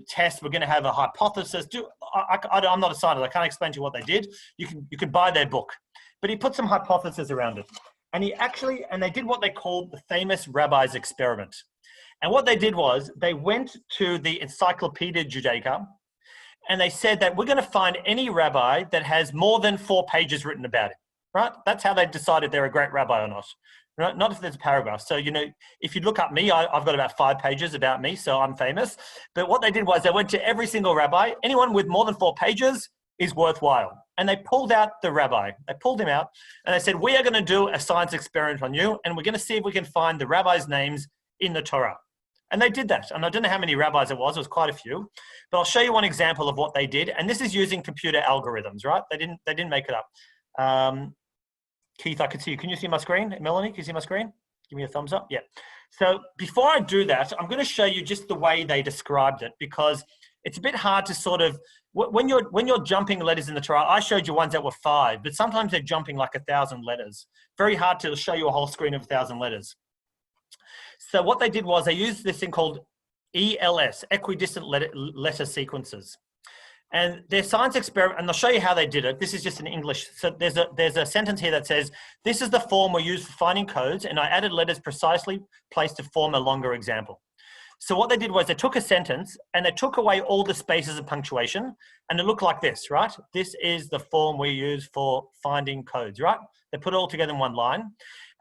tests. We're going to have a hypothesis. I'm not a scientist. I can't explain to you what they did. You can buy their book. But he put some hypothesis around it. And they did what they called the famous Rabbi's experiment. And what they did was they went to the Encyclopedia Judaica and they said that we're going to find any rabbi that has more than 4 pages written about it, right? That's how they decided they're a great rabbi or not. Not if there's a paragraph. So, if you look up me, I've got about 5 pages about me, so I'm famous. But what they did was they went to every single rabbi. Anyone with more than 4 pages is worthwhile. And they pulled out the rabbi. They pulled him out and they said, we are going to do a science experiment on you, and we're going to see if we can find the rabbis' names in the Torah. And they did that. And I don't know how many rabbis it was quite a few. But I'll show you one example of what they did. And this is using computer algorithms, right? They didn't make it up. Keith, I can see you. Can you see my screen? Melanie, can you see my screen? Give me a thumbs up. Yeah. So before I do that, I'm going to show you just the way they described it, because it's a bit hard to sort of, when you're jumping letters in the Torah, I showed you ones that were 5, but sometimes they're jumping like 1,000 letters. Very hard to show you a whole screen of 1,000 letters. So what they did was they used this thing called ELS, equidistant letter sequences. And their science experiment, and I'll show you how they did it. This is just in English. So there's a sentence here that says, this is the form we use for finding codes, and I added letters precisely placed to form a longer example. So what they did was they took a sentence and they took away all the spaces of punctuation, and it looked like this, right? This is the form we use for finding codes, right? They put it all together in one line.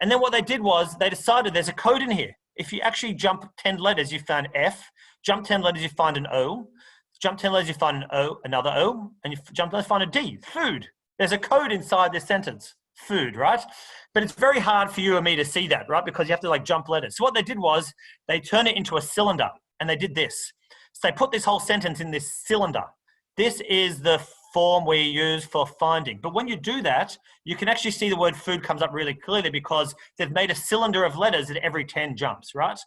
And then what they did was they decided there's a code in here. If you actually jump 10 letters, you found F. Jump 10 letters, you find an O. Jump 10 letters, you find an O, another O, and you jump letters, find a D, food. There's a code inside this sentence, food, right? But it's very hard for you and me to see that, right? Because you have to like jump letters. So what they did was they turned it into a cylinder, and they did this. So they put this whole sentence in this cylinder. This is the form we use for finding. But when you do that, you can actually see the word food comes up really clearly because they've made a cylinder of letters at every 10 jumps, right?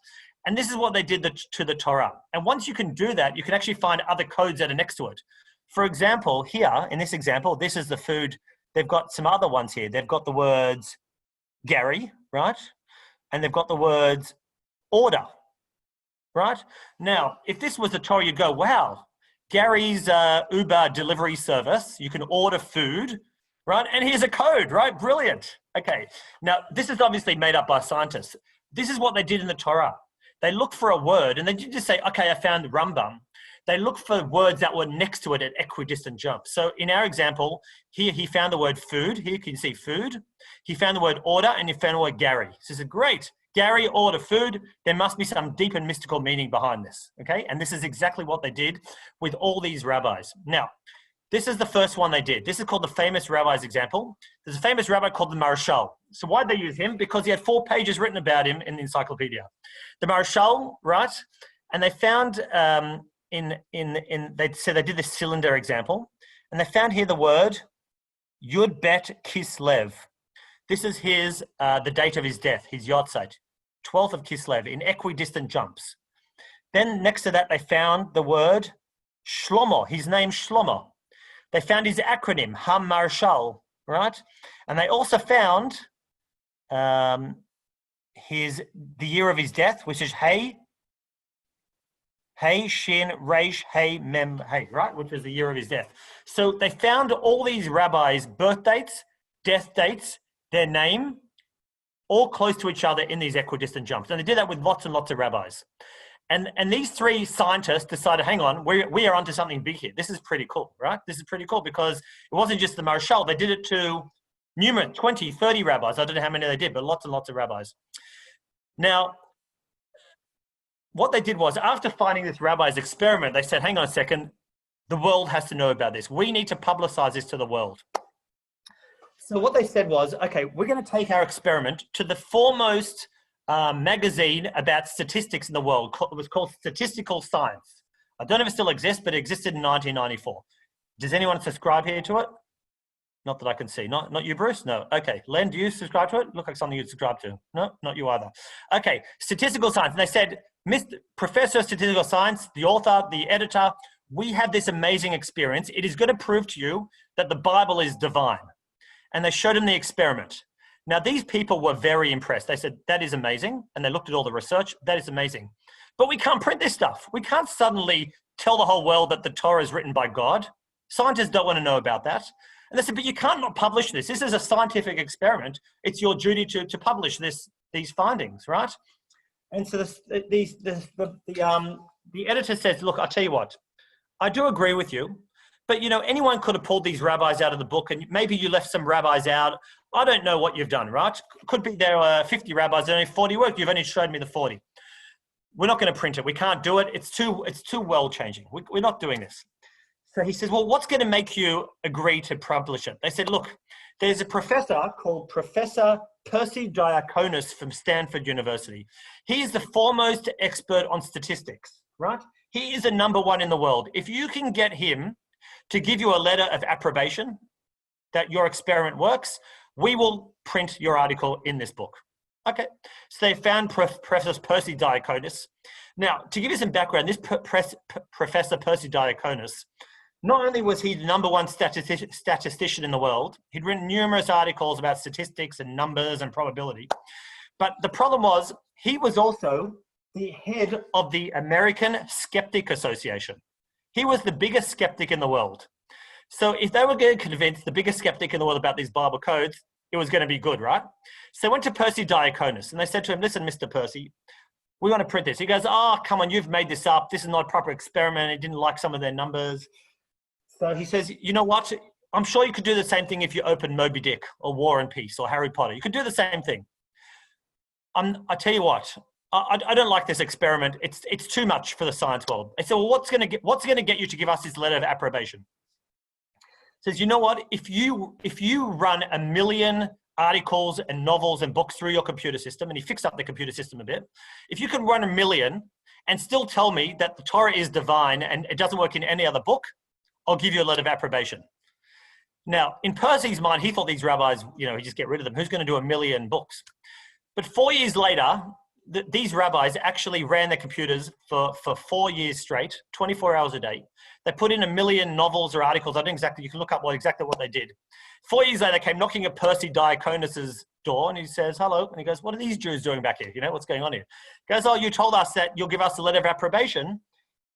And this is what they did to the Torah. And once you can do that, you can actually find other codes that are next to it. For example, here, in this example, this is the food. They've got some other ones here. They've got the words Gary, right? And they've got the words order, right? Now, if this was the Torah, you'd go, wow, Gary's Uber delivery service, you can order food, right? And here's a code, right? Brilliant. Okay. Now, this is obviously made up by scientists. This is what they did in the Torah. They looked for a word, and they didn't just say, okay, I found Rambam. They looked for words that were next to it at equidistant jumps. So in our example, here he found the word food. Here you can see food. He found the word order, and he found the word Gary. So he said, great, Gary, order, food. There must be some deep and mystical meaning behind this, okay? And this is exactly what they did with all these rabbis. Now, this is the first one they did. This is called the famous rabbi's example. There's a famous rabbi called the Marshal. So why did they use him? Because he had 4 pages written about him in the encyclopedia. The Marshal, right? And they found they said they did this cylinder example, and they found here the word Yud Bet Kislev. This is his the date of his death, his Yotzeit, 12th of Kislev, in equidistant jumps. Then next to that, they found the word Shlomo, his name Shlomo. They found his acronym, HaMarshal, right? And they also found the year of his death, which is Hey Shin Reish Hey Mem Hey, right? Which is the year of his death. So they found all these rabbis' birth dates, death dates, their name, all close to each other in these equidistant jumps. And they did that with lots and lots of rabbis. And these 3 scientists decided, hang on, we are onto something big here. This is pretty cool, right? This is pretty cool because it wasn't just the Marshal. They did it to numerous, 20, 30 rabbis. I don't know how many they did, but lots and lots of rabbis. Now, what they did was, after finding this rabbi's experiment, they said, hang on a second, the world has to know about this. We need to publicize this to the world. So what they said was, okay, we're going to take our experiment to the foremost magazine about statistics in the world. It was called Statistical Science. I don't know if it still exists, but it existed in 1994. Does anyone subscribe here to it? Not that I can see. Not you, Bruce? No. Okay. Len, do you subscribe to it? Look like something you'd subscribe to. No, not you either. Okay. Statistical Science. And they said, Mr. Professor of Statistical Science, the author, the editor, we have this amazing experience. It is going to prove to you that the Bible is divine. And they showed him the experiment. Now, these people were very impressed. They said, that is amazing. And they looked at all the research. That is amazing. But we can't print this stuff. We can't suddenly tell the whole world that the Torah is written by God. Scientists don't want to know about that. And they said, but you can't not publish this. This is a scientific experiment. It's your duty to publish these findings, right? And so the editor says, look, I'll tell you what, I do agree with you, but you know, anyone could have pulled these rabbis out of the book, and maybe you left some rabbis out. I don't know what you've done, right? Could be there are 50 rabbis and only 40 work. You've only showed me the 40. We're not going to print it. We can't do it. It's too world changing. We're not doing this. So he says, well, what's going to make you agree to publish it? They said, look, there's a professor called Professor Percy Diaconis from Stanford University. He is the foremost expert on statistics, right? He is the #1 in the world. If you can get him to give you a letter of approbation that your experiment works, we will print your article in this book. Okay, so they found Professor Percy Diaconis. Now, to give you some background, this Professor Percy Diaconis, not only was he the #1 statistician in the world, he'd written numerous articles about statistics and numbers and probability, but the problem was he was also the head of the American Skeptic Association. He was the biggest skeptic in the world. So if they were going to convince the biggest skeptic in the world about these Bible codes, it was going to be good, right? So they went to Percy Diaconis and they said to him, listen, Mr. Percy, we want to print this. He goes, oh, come on, you've made this up. This is not a proper experiment. He didn't like some of their numbers. So he says, you know what? I'm sure you could do the same thing if you opened Moby Dick or War and Peace or Harry Potter. You could do the same thing. I tell you what, I don't like this experiment. It's too much for the science world. I said, well, what's going to get you to give us this letter of approbation? Says, you know what? If you run 1 million articles and novels and books through your computer system, and you fix up the computer system a bit, if you can run 1 million and still tell me that the Torah is divine and it doesn't work in any other book, I'll give you a letter of approbation. Now, in Percy's mind, he thought these rabbis, you know, he'd just get rid of them. Who's going to do 1 million books? But 4 years later, these rabbis actually ran their computers for 4 years straight, 24 hours a day. They put in 1 million novels or articles. I don't exactly, you can look up exactly what they did. 4 years later, they came knocking at Percy Diaconis's door and he says, hello. And he goes, what are these Jews doing back here? You know, what's going on here? He goes, oh, you told us that you'll give us a letter of approbation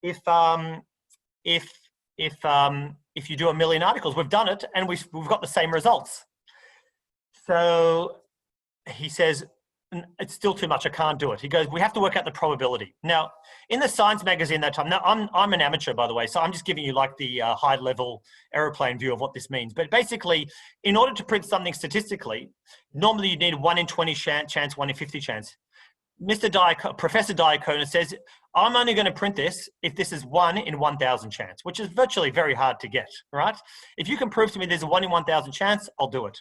if you do 1 million articles. We've done it and we've got the same results. So he says, it's still too much. I can't do it. He goes, we have to work out the probability. Now, in the science magazine that time, now I'm an amateur, by the way, so I'm just giving you like the high level aeroplane view of what this means. But basically, in order to print something statistically, normally you need 1 in 20 chance, 1 in 50 chance. Professor Diaconis says, I'm only going to print this if this is 1 in 1,000 chance, which is virtually very hard to get, right? If you can prove to me there's a 1 in 1,000 chance, I'll do it.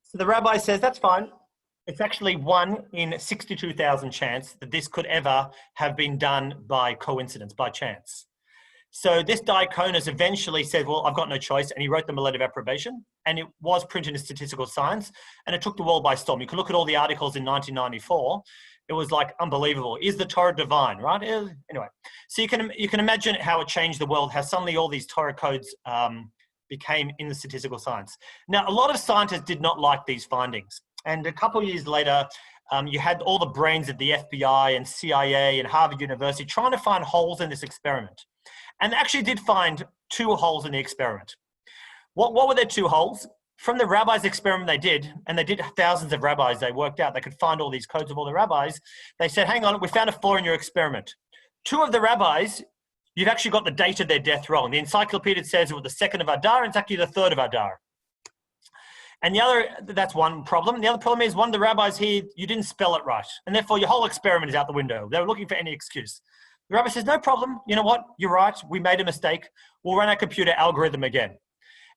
So the rabbi says, that's fine. It's actually 1 in 62,000 chance that this could ever have been done by coincidence, by chance. So this Diaconis eventually said, well, I've got no choice. And he wrote them a letter of approbation. And it was printed in Statistical Science. And it took the world by storm. You can look at all the articles in 1994. It was like unbelievable. Is the Torah divine, right? Anyway, so you can imagine how it changed the world, how suddenly all these Torah codes became in the Statistical Science. Now, a lot of scientists did not like these findings. And a couple of years later, you had all the brains of the FBI and CIA and Harvard University trying to find holes in this experiment. And they actually did find 2 holes in the experiment. What were their 2 holes? From the rabbis' experiment they did, and they did thousands of rabbis, they worked out, they could find all these codes of all the rabbis. They said, hang on, we found a flaw in your experiment. 2 of the rabbis, you've actually got the date of their death wrong. The encyclopedia says it was the 2nd of Adar, and it's actually the 3rd of Adar. And the other, that's one problem. The other problem is one of the rabbis here, you didn't spell it right. And therefore your whole experiment is out the window. They were looking for any excuse. The rabbi says, no problem. You know what? You're right. We made a mistake. We'll run our computer algorithm again.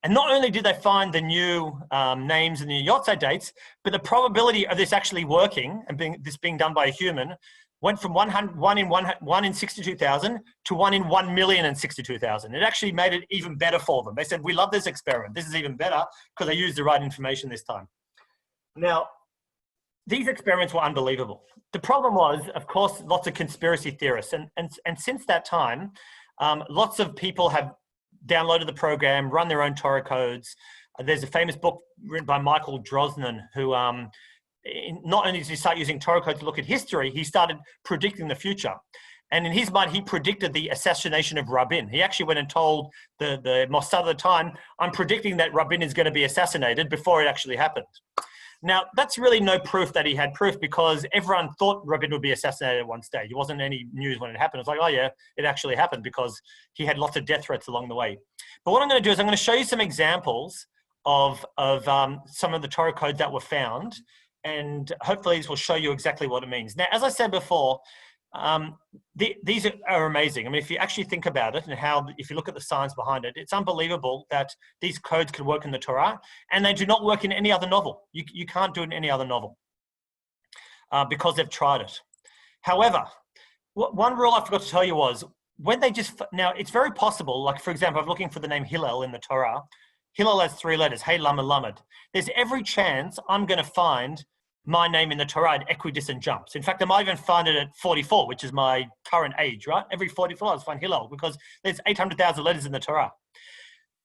And not only did they find the new names and the Yahrzeit dates, but the probability of this actually working and being done by a human went from 1 in 62,000 to 1 in 1,062,000. It actually made it even better for them. They said, we love this experiment. This is even better because they used the right information this time. Now, these experiments were unbelievable. The problem was, of course, lots of conspiracy theorists. And since that time, lots of people have downloaded the program, run their own Torah codes. There's a famous book written by Michael Drosnin, who not only did he start using Torah code to look at history, he started predicting the future. And in his mind, he predicted the assassination of Rabin. He actually went and told the Mossad at the time, I'm predicting that Rabin is going to be assassinated before it actually happened. Now, that's really no proof that he had proof, because everyone thought Rabin would be assassinated at one stage. It wasn't any news when it happened. It was like, oh yeah, it actually happened, because he had lots of death threats along the way. But what I'm going to do is I'm going to show you some examples of some of the Torah codes that were found. And hopefully this will show you exactly what it means. Now, as I said before, these are amazing. I mean, if you actually think about it and if you look at the science behind it, it's unbelievable that these codes can work in the Torah, and they do not work in any other novel. You can't do it in any other novel because they've tried it. However, one rule I forgot to tell you was, when they now it's very possible, like for example, I'm looking for the name Hillel in the Torah. Hillel has 3 letters, Hey Lama Lamed. There's every chance I'm going to find my name in the Torah at equidistant jumps. In fact, I might even find it at 44, which is my current age, right? Every 44, I'll find Hillel, because there's 800,000 letters in the Torah.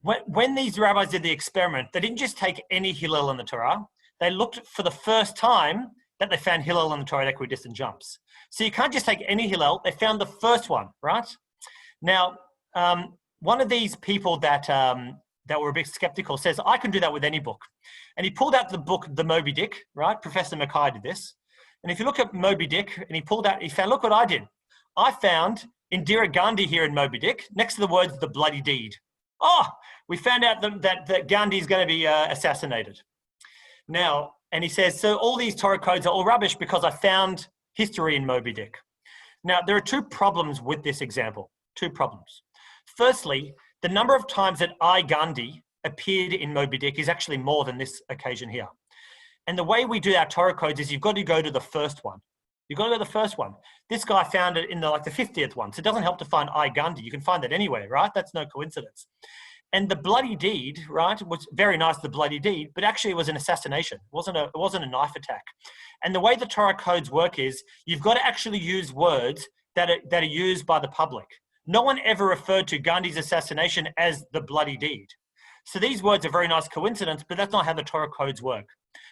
When these rabbis did the experiment, they didn't just take any Hillel in the Torah. They looked for the first time that they found Hillel in the Torah at equidistant jumps. So you can't just take any Hillel. They found the first one, right? Now, one of these people that were a bit skeptical says, I can do that with any book. And he pulled out the book, The Moby Dick, right? Professor Mackay did this. And if you look at Moby Dick, and he found, look what I did. I found Indira Gandhi here in Moby Dick, next to the words, the bloody deed. Oh, we found out that Gandhi is going to be assassinated. Now, and he says, so all these Torah codes are all rubbish because I found history in Moby Dick. Now, there are 2 problems with this example, 2 problems. Firstly, the number of times that Gandhi appeared in Moby Dick is actually more than this occasion here. And the way we do our Torah codes is you've got to go to the first one. You've got to go to the first one. This guy found it in the 50th one. So it doesn't help to find Gandhi. You can find that anywhere, right? That's no coincidence. And the bloody deed, right, was very nice, the bloody deed, but actually it was an assassination. It wasn't a knife attack. And the way the Torah codes work is you've got to actually use words that are used by the public. No one ever referred to Gandhi's assassination as the bloody deed. So these words are very nice coincidence, but that's not how the Torah codes work.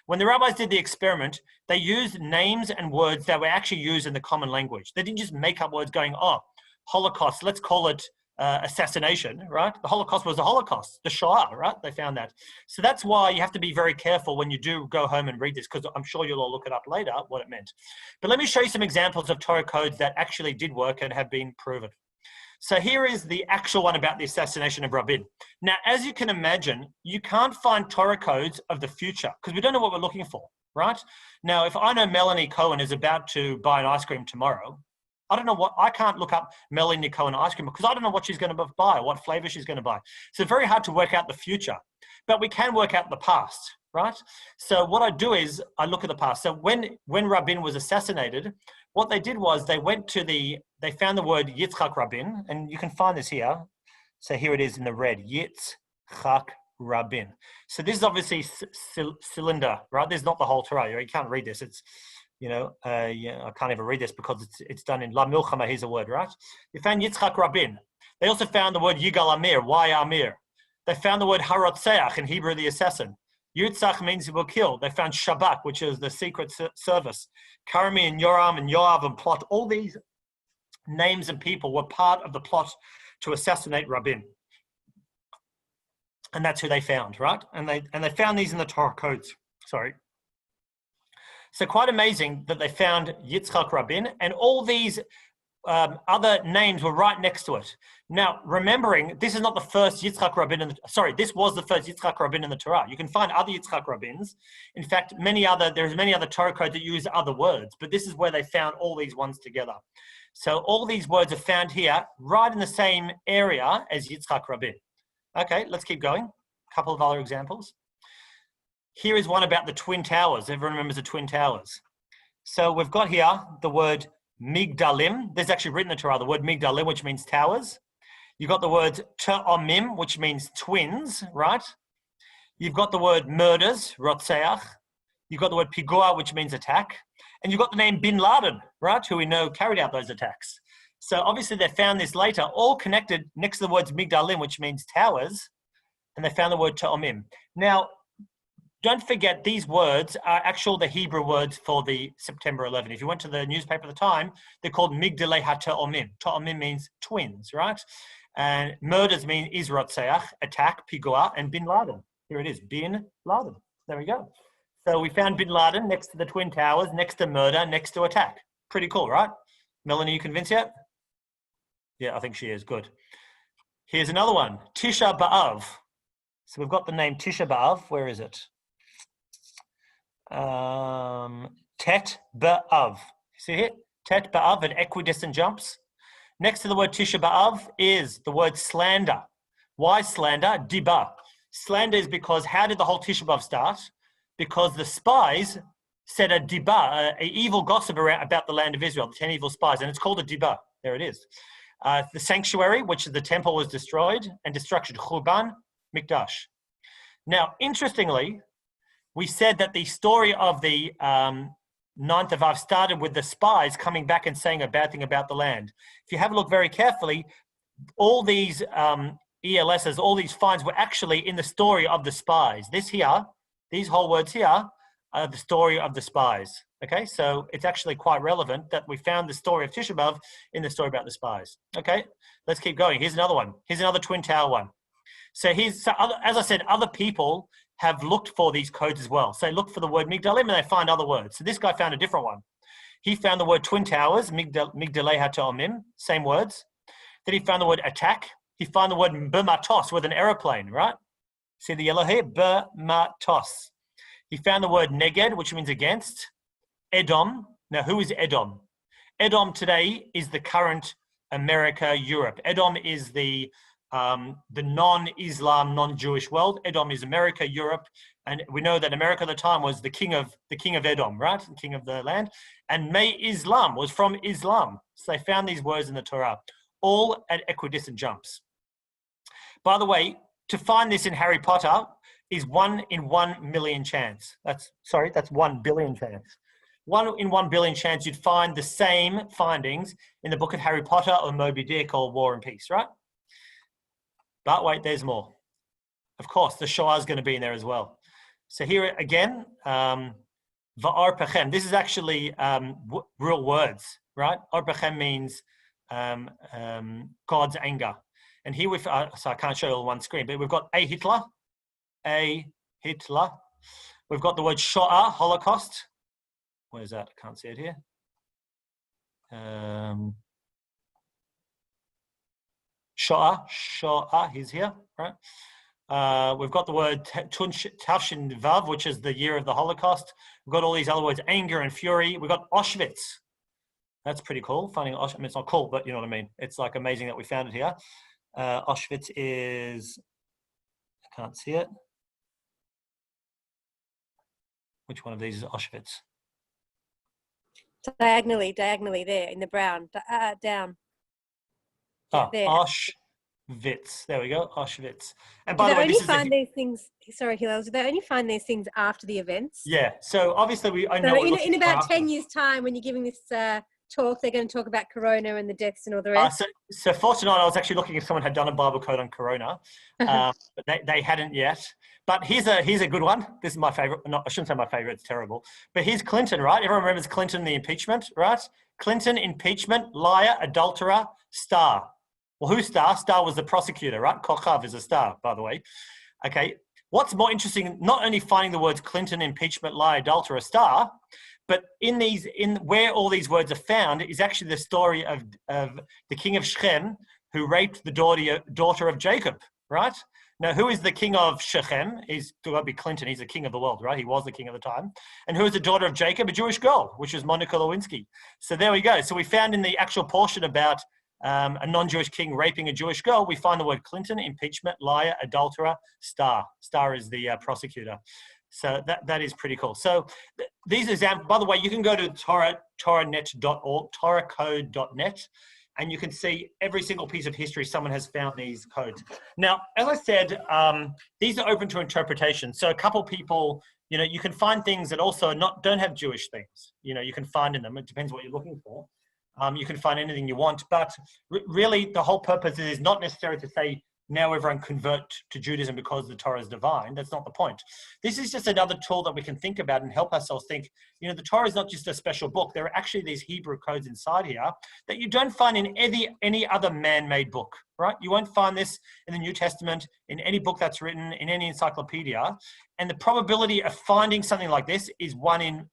When the rabbis did the experiment, they used names and words that were actually used in the common language. They didn't just make up words going, oh, Holocaust, let's call it assassination, right? The Holocaust was the Holocaust, the Shoah, right? They found that. So that's why you have to be very careful when you do go home and read this, because I'm sure you'll all look it up later, what it meant. But let me show you some examples of Torah codes that actually did work and have been proven. So here is the actual one about the assassination of Rabin. Now, as you can imagine, you can't find Torah codes of the future because we don't know what we're looking for, right? Now, if I know Melanie Cohen is about to buy an ice cream tomorrow, I can't look up Melanie Cohen ice cream because I don't know what she's going to buy, what flavor she's going to buy. So it's very hard to work out the future, but we can work out the past, right? So what I do is I look at the past. So when Rabin was assassinated, what they did was they found the word Yitzchak Rabin, and you can find this here. So here it is in the red, Yitzchak Rabin. So this is obviously cylinder, right? This is not the whole Torah. You can't read this. It's, I can't even read this because it's done in La Milchama. Here's a word, right? They found Yitzchak Rabin. They also found the word Yigal Amir, Y Amir. They found the word Harotzeach, in Hebrew, the assassin. Yitzchak means he will kill. They found Shabak, which is the secret service. Karmi and Yoram and Yoav and Plot. All these names and people were part of the plot to assassinate Rabin. And that's who they found, right? And they found these in the Torah codes. Sorry. So quite amazing that they found Yitzchak Rabin, and all these other names were right next to it. Now, remembering, this is not the first Yitzchak Rabin, this was the first Yitzchak Rabin in the Torah. You can find other Yitzchak Rabins. In fact, there's many other Torah codes that use other words, but this is where they found all these ones together. So all these words are found here, right in the same area as Yitzchak Rabin. Okay, let's keep going. A couple of other examples. Here is one about the Twin Towers. Everyone remembers the Twin Towers. So we've got here the word Migdalim. There's actually written in the Torah the word Migdalim, which means towers. You've got the word Te'omim, which means twins, right? You've got the word murders, Rotseach. You've got the word Pigua, which means attack. And you've got the name Bin Laden, right? Who we know carried out those attacks. So obviously they found this later, all connected next to the words Migdalim, which means towers. And they found the word Te'omim. Now, don't forget, these words are the Hebrew words for the September 11. If you went to the newspaper at the time, they're called Migdalei HaTe'omim. Te'omim means twins, right? And murders mean Izrotseach, attack, Pigua, and Bin Laden. Here it is, Bin Laden. There we go. So we found Bin Laden next to the Twin Towers, next to murder, next to attack. Pretty cool, right? Melanie, you convinced yet? Yeah, I think she is. Good. Here's another one, Tisha B'Av. So we've got the name Tisha B'Av. Where is it? Tet B'Av. See it? Tet B'Av and equidistant jumps. Next to the word Tisha B'Av is the word slander. Why slander? Diba. Slander is because how did the whole Tisha B'Av start? Because the spies said a diba, a evil gossip about the land of Israel, the 10 evil spies, and it's called a diba. There it is. The sanctuary, which is the temple, was destroyed, and destruction, Churban Mikdash. Now, interestingly, we said that the story of the 9th of Av started with the spies coming back and saying a bad thing about the land. If you have a look very carefully, all these ELSs, all these finds were actually in the story of the spies. This here, these whole words here, are the story of the spies. Okay, so it's actually quite relevant that we found the story of Tisha B'Av in the story about the spies. Okay, let's keep going. Here's another one. Here's another Twin Tower one. So as I said, other people have looked for these codes as well. So look for the word Migdalim and they find other words. So this guy found a different one. He found the word Twin Towers, Migdalei HaTe'omim, same words. Then he found the word attack. He found the word B'matos with an aeroplane, right? See the yellow here? B'matos. He found the word Neged, which means against. Edom. Now, who is Edom? Edom today is the current America, Europe. Edom is the non-Islam, non-Jewish world. Edom is America, Europe, and we know that America at the time was the king of Edom, right? The king of the land. And May Islam was from Islam. So they found these words in the Torah, all at equidistant jumps. By the way, to find this in Harry Potter is 1 in 1 million chance. That's 1 billion chance. 1 in 1 billion chance you'd find the same findings in the book of Harry Potter or Moby Dick or War and Peace, right? But wait, there's more. Of course, the Shoah is going to be in there as well. So here again, Va'ar Pechem. This is actually real words, right? Ar Pechem means God's anger. And here so I can't show you all on one screen, but we've got a Hitler. We've got the word Shoah, Holocaust. Where's that? I can't see it here. Shoah, he's here, right? We've got the word Tavshin Vav, which is the year of the Holocaust. We've got all these other words, anger and fury. We've got Auschwitz. That's pretty cool, finding Auschwitz. I mean, it's not cool, but you know what I mean. It's like amazing that we found it here. Auschwitz is, I can't see it. Which one of these is Auschwitz? Diagonally there in the brown, down. Oh, there. Auschwitz. There we go, Auschwitz. And by Do the way, they only find these things? Sorry, Hillel. Do they only find these things after the events? Yeah. So obviously, I know. So in about 10 years' time, when you're giving this talk, they're going to talk about Corona and the deaths and all the rest. So for tonight, I was actually looking if someone had done a Bible code on Corona, but they hadn't yet. But here's a good one. This is my favorite. No, I shouldn't say my favorite. It's terrible. But here's Clinton, right? Everyone remembers Clinton, the impeachment, right? Clinton, impeachment, liar, adulterer, star. Well, who's star? Star was the prosecutor, right? Kochav is a star, by the way. Okay. what's more interesting, not only finding the words Clinton, impeachment, lie, adulterer, star, but in where all these words are found is actually the story of the king of Shechem, who raped the daughter of Jacob, right? Now, who is the king of Shechem? He's got to be Clinton. He's the king of the world, right? He was the king at the time. And who is the daughter of Jacob? A Jewish girl, which is Monica Lewinsky. So there we go. So we found in the actual portion about a non-Jewish king raping a Jewish girl, we find the word Clinton, impeachment, liar, adulterer, star. Star is the prosecutor. So that is pretty cool. So these examples, by the way, you can go to torahnet.org, torahcode.net, and you can see every single piece of history someone has found these codes. Now, as I said, these are open to interpretation. So a couple people, you can find things that also don't have Jewish things. You can find in them. It depends what you're looking for. You can find anything you want, but really the whole purpose is not necessarily to say, now everyone convert to Judaism because the Torah is divine. That's not the point. This is just another tool that we can think about and help ourselves think, the Torah is not just a special book. There are actually these Hebrew codes inside here that you don't find in any other man-made book, right? You won't find this in the New Testament, in any book that's written, in any encyclopedia. And the probability of finding something like this is one in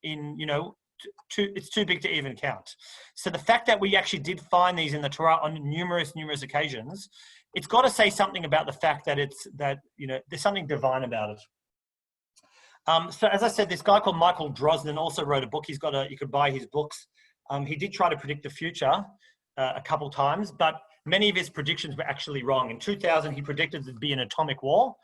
it's too big to even count. So the fact that we actually did find these in the Torah on numerous occasions, it's got to say something about the fact that there's something divine about it. So as I said, this guy called Michael Drosnin also wrote a book. You could buy his books. He did try to predict the future a couple times, but many of his predictions were actually wrong. In 2000, he predicted there'd be an atomic war.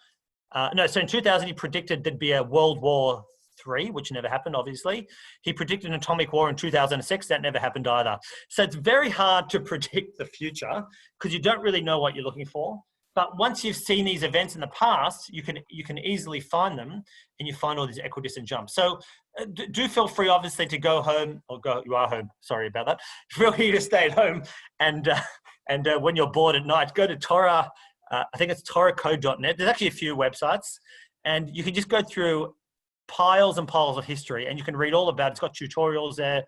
So in 2000, he predicted there'd be a World War III, which never happened, obviously. He predicted an atomic war in 2006. That never happened either. So it's very hard to predict the future because you don't really know what you're looking for. But once you've seen these events in the past, you can easily find them, and you find all these equidistant jumps. So do feel free, obviously, to go home, you are home, sorry about that. Feel free to stay at home, and when you're bored at night, go to Torah, I think it's torahcode.net. There's actually a few websites, and you can just go through piles and piles of history, and you can read all about it. It's got tutorials there.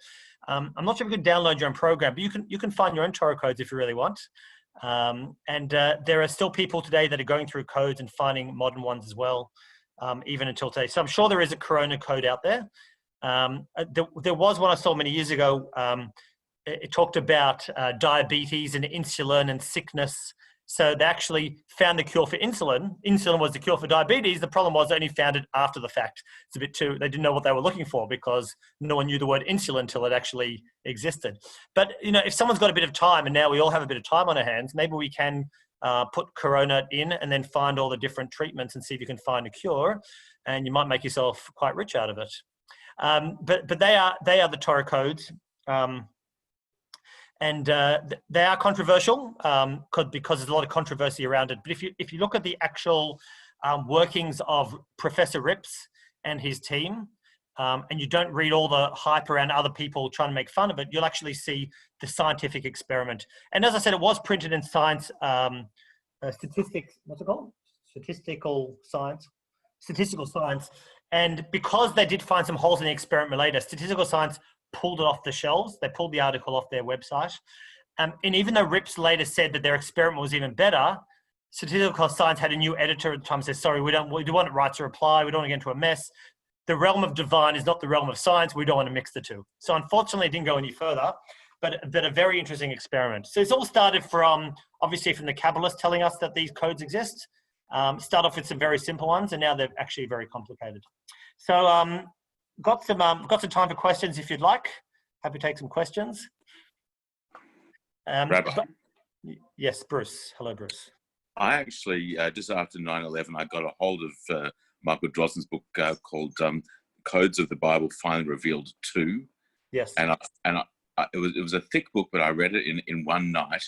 I'm not sure if you can download your own program, but you can find your own Torah codes if you really want. There are still people today that are going through codes and finding modern ones as well, even until today. So I'm sure there is a Corona code out there. There was one I saw many years ago. It talked about diabetes and insulin and sickness. So they actually found the cure for insulin. Insulin was the cure for diabetes. The problem was they only found it after the fact. It's a bit they didn't know what they were looking for because no one knew the word insulin until it actually existed. But, if someone's got a bit of time, and now we all have a bit of time on our hands, maybe we can put Corona in and then find all the different treatments and see if you can find a cure, and you might make yourself quite rich out of it. But they are the Torah codes. And they are controversial because there's a lot of controversy around it. But if you look at the actual workings of Professor Rips and his team, and you don't read all the hype around other people trying to make fun of it, you'll actually see the scientific experiment. And as I said, it was printed in Science Statistics. What's it called? Statistical Science. And because they did find some holes in the experiment later, Statistical Science pulled it off the shelves. They pulled the article off their website. And even though Rips later said that their experiment was even better, Statistical Science had a new editor at the time, said, sorry, we do want rights to reply. We don't want to get into a mess. The realm of divine is not the realm of science. We don't want to mix the two. So unfortunately, it didn't go any further, but a very interesting experiment. So it's all started from the Kabbalists telling us that these codes exist. Start off with some very simple ones, and now they're actually very complicated. So got some time for questions if you'd like. Happy to take some questions. Rabbi. Yes, Bruce. Hello, Bruce. I actually, just after 9/11, I got a hold of Michael Drosnin's book called Codes of the Bible Finally Revealed 2. Yes. And it was a thick book, but I read it in one night,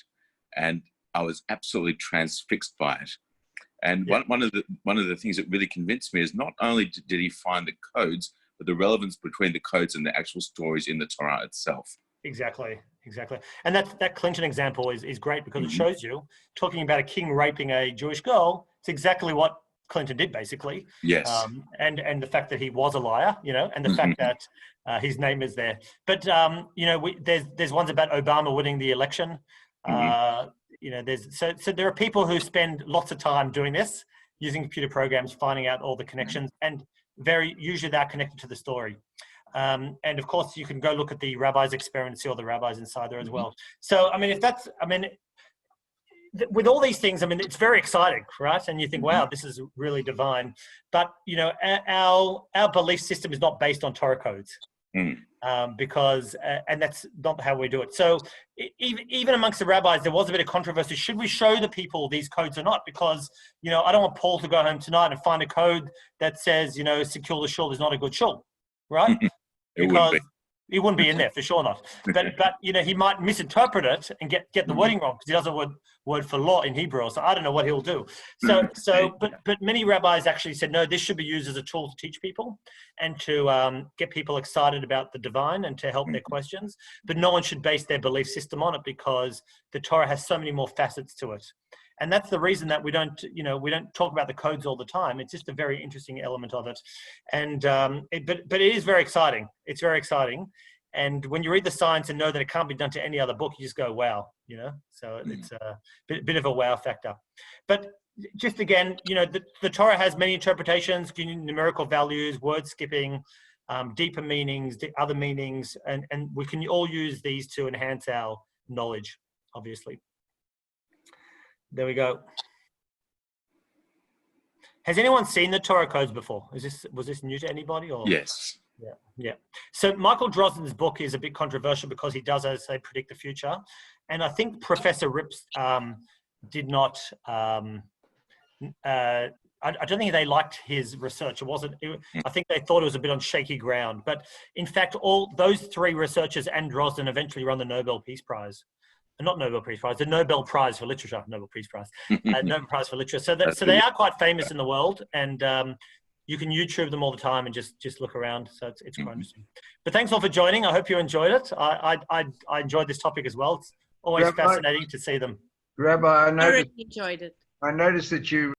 and I was absolutely transfixed by it. And one of the things that really convinced me is not only did he find the codes, but the relevance between the codes and the actual stories in the Torah itself. Exactly. And that Clinton example is great because it shows you, talking about a king raping a Jewish girl, it's exactly what Clinton did, basically. Yes. And the fact that he was a liar, and the fact that his name is there. But, there's ones about Obama winning the election. So there are people who spend lots of time doing this, using computer programs, finding out all the connections, and usually they're connected to the story. And of course, you can go look at the Rabbi's experiment, see all the rabbis inside there as well. So, I mean, with all these things, I mean, it's very exciting, right? And you think, wow, this is really divine. But, you know, our belief system is not based on Torah codes. Because, and that's not how we do it. So even amongst the rabbis, there was a bit of controversy. Should we show the people these codes or not? Because, you know, I don't want Paul to go home tonight and find a code that says, you know, secure the shul is not a good shul, right? Because he wouldn't be in there, for sure not. But you know, he might misinterpret it and get the wording wrong because he doesn't word for law in Hebrew. So I don't know what he'll do. But many rabbis actually said, no, this should be used as a tool to teach people and to get people excited about the divine and to help their questions. But no one should base their belief system on it because the Torah has so many more facets to it. And that's the reason that we don't talk about the codes all the time. It's just a very interesting element of it. And but it is very exciting. It's very exciting. And when you read the science and know that it can't be done to any other book, you just go, wow, you know? So it's a bit of a wow factor. But just again, you know, the Torah has many interpretations, numerical values, word skipping, deeper meanings, other meanings, and we can all use these to enhance our knowledge, obviously. There we go. Has anyone seen the Torah codes before? Was this new to anybody? Or? Yes. Yeah. So Michael Drosden's book is a bit controversial because he does, as I say, predict the future. And I think Professor Rips did not. I don't think they liked his research. I think they thought it was a bit on shaky ground. But in fact, all those three researchers and Drosden eventually won the Nobel Peace Prize. Not Nobel Peace Prize, the Nobel Prize for Literature, Nobel Peace Prize, Nobel Prize for Literature. So they are quite famous in the world, and you can YouTube them all the time and just look around. So it's quite interesting. But thanks all for joining. I hope you enjoyed it. I enjoyed this topic as well. It's always fascinating to see them. Rabbi, I really enjoyed it. I noticed that you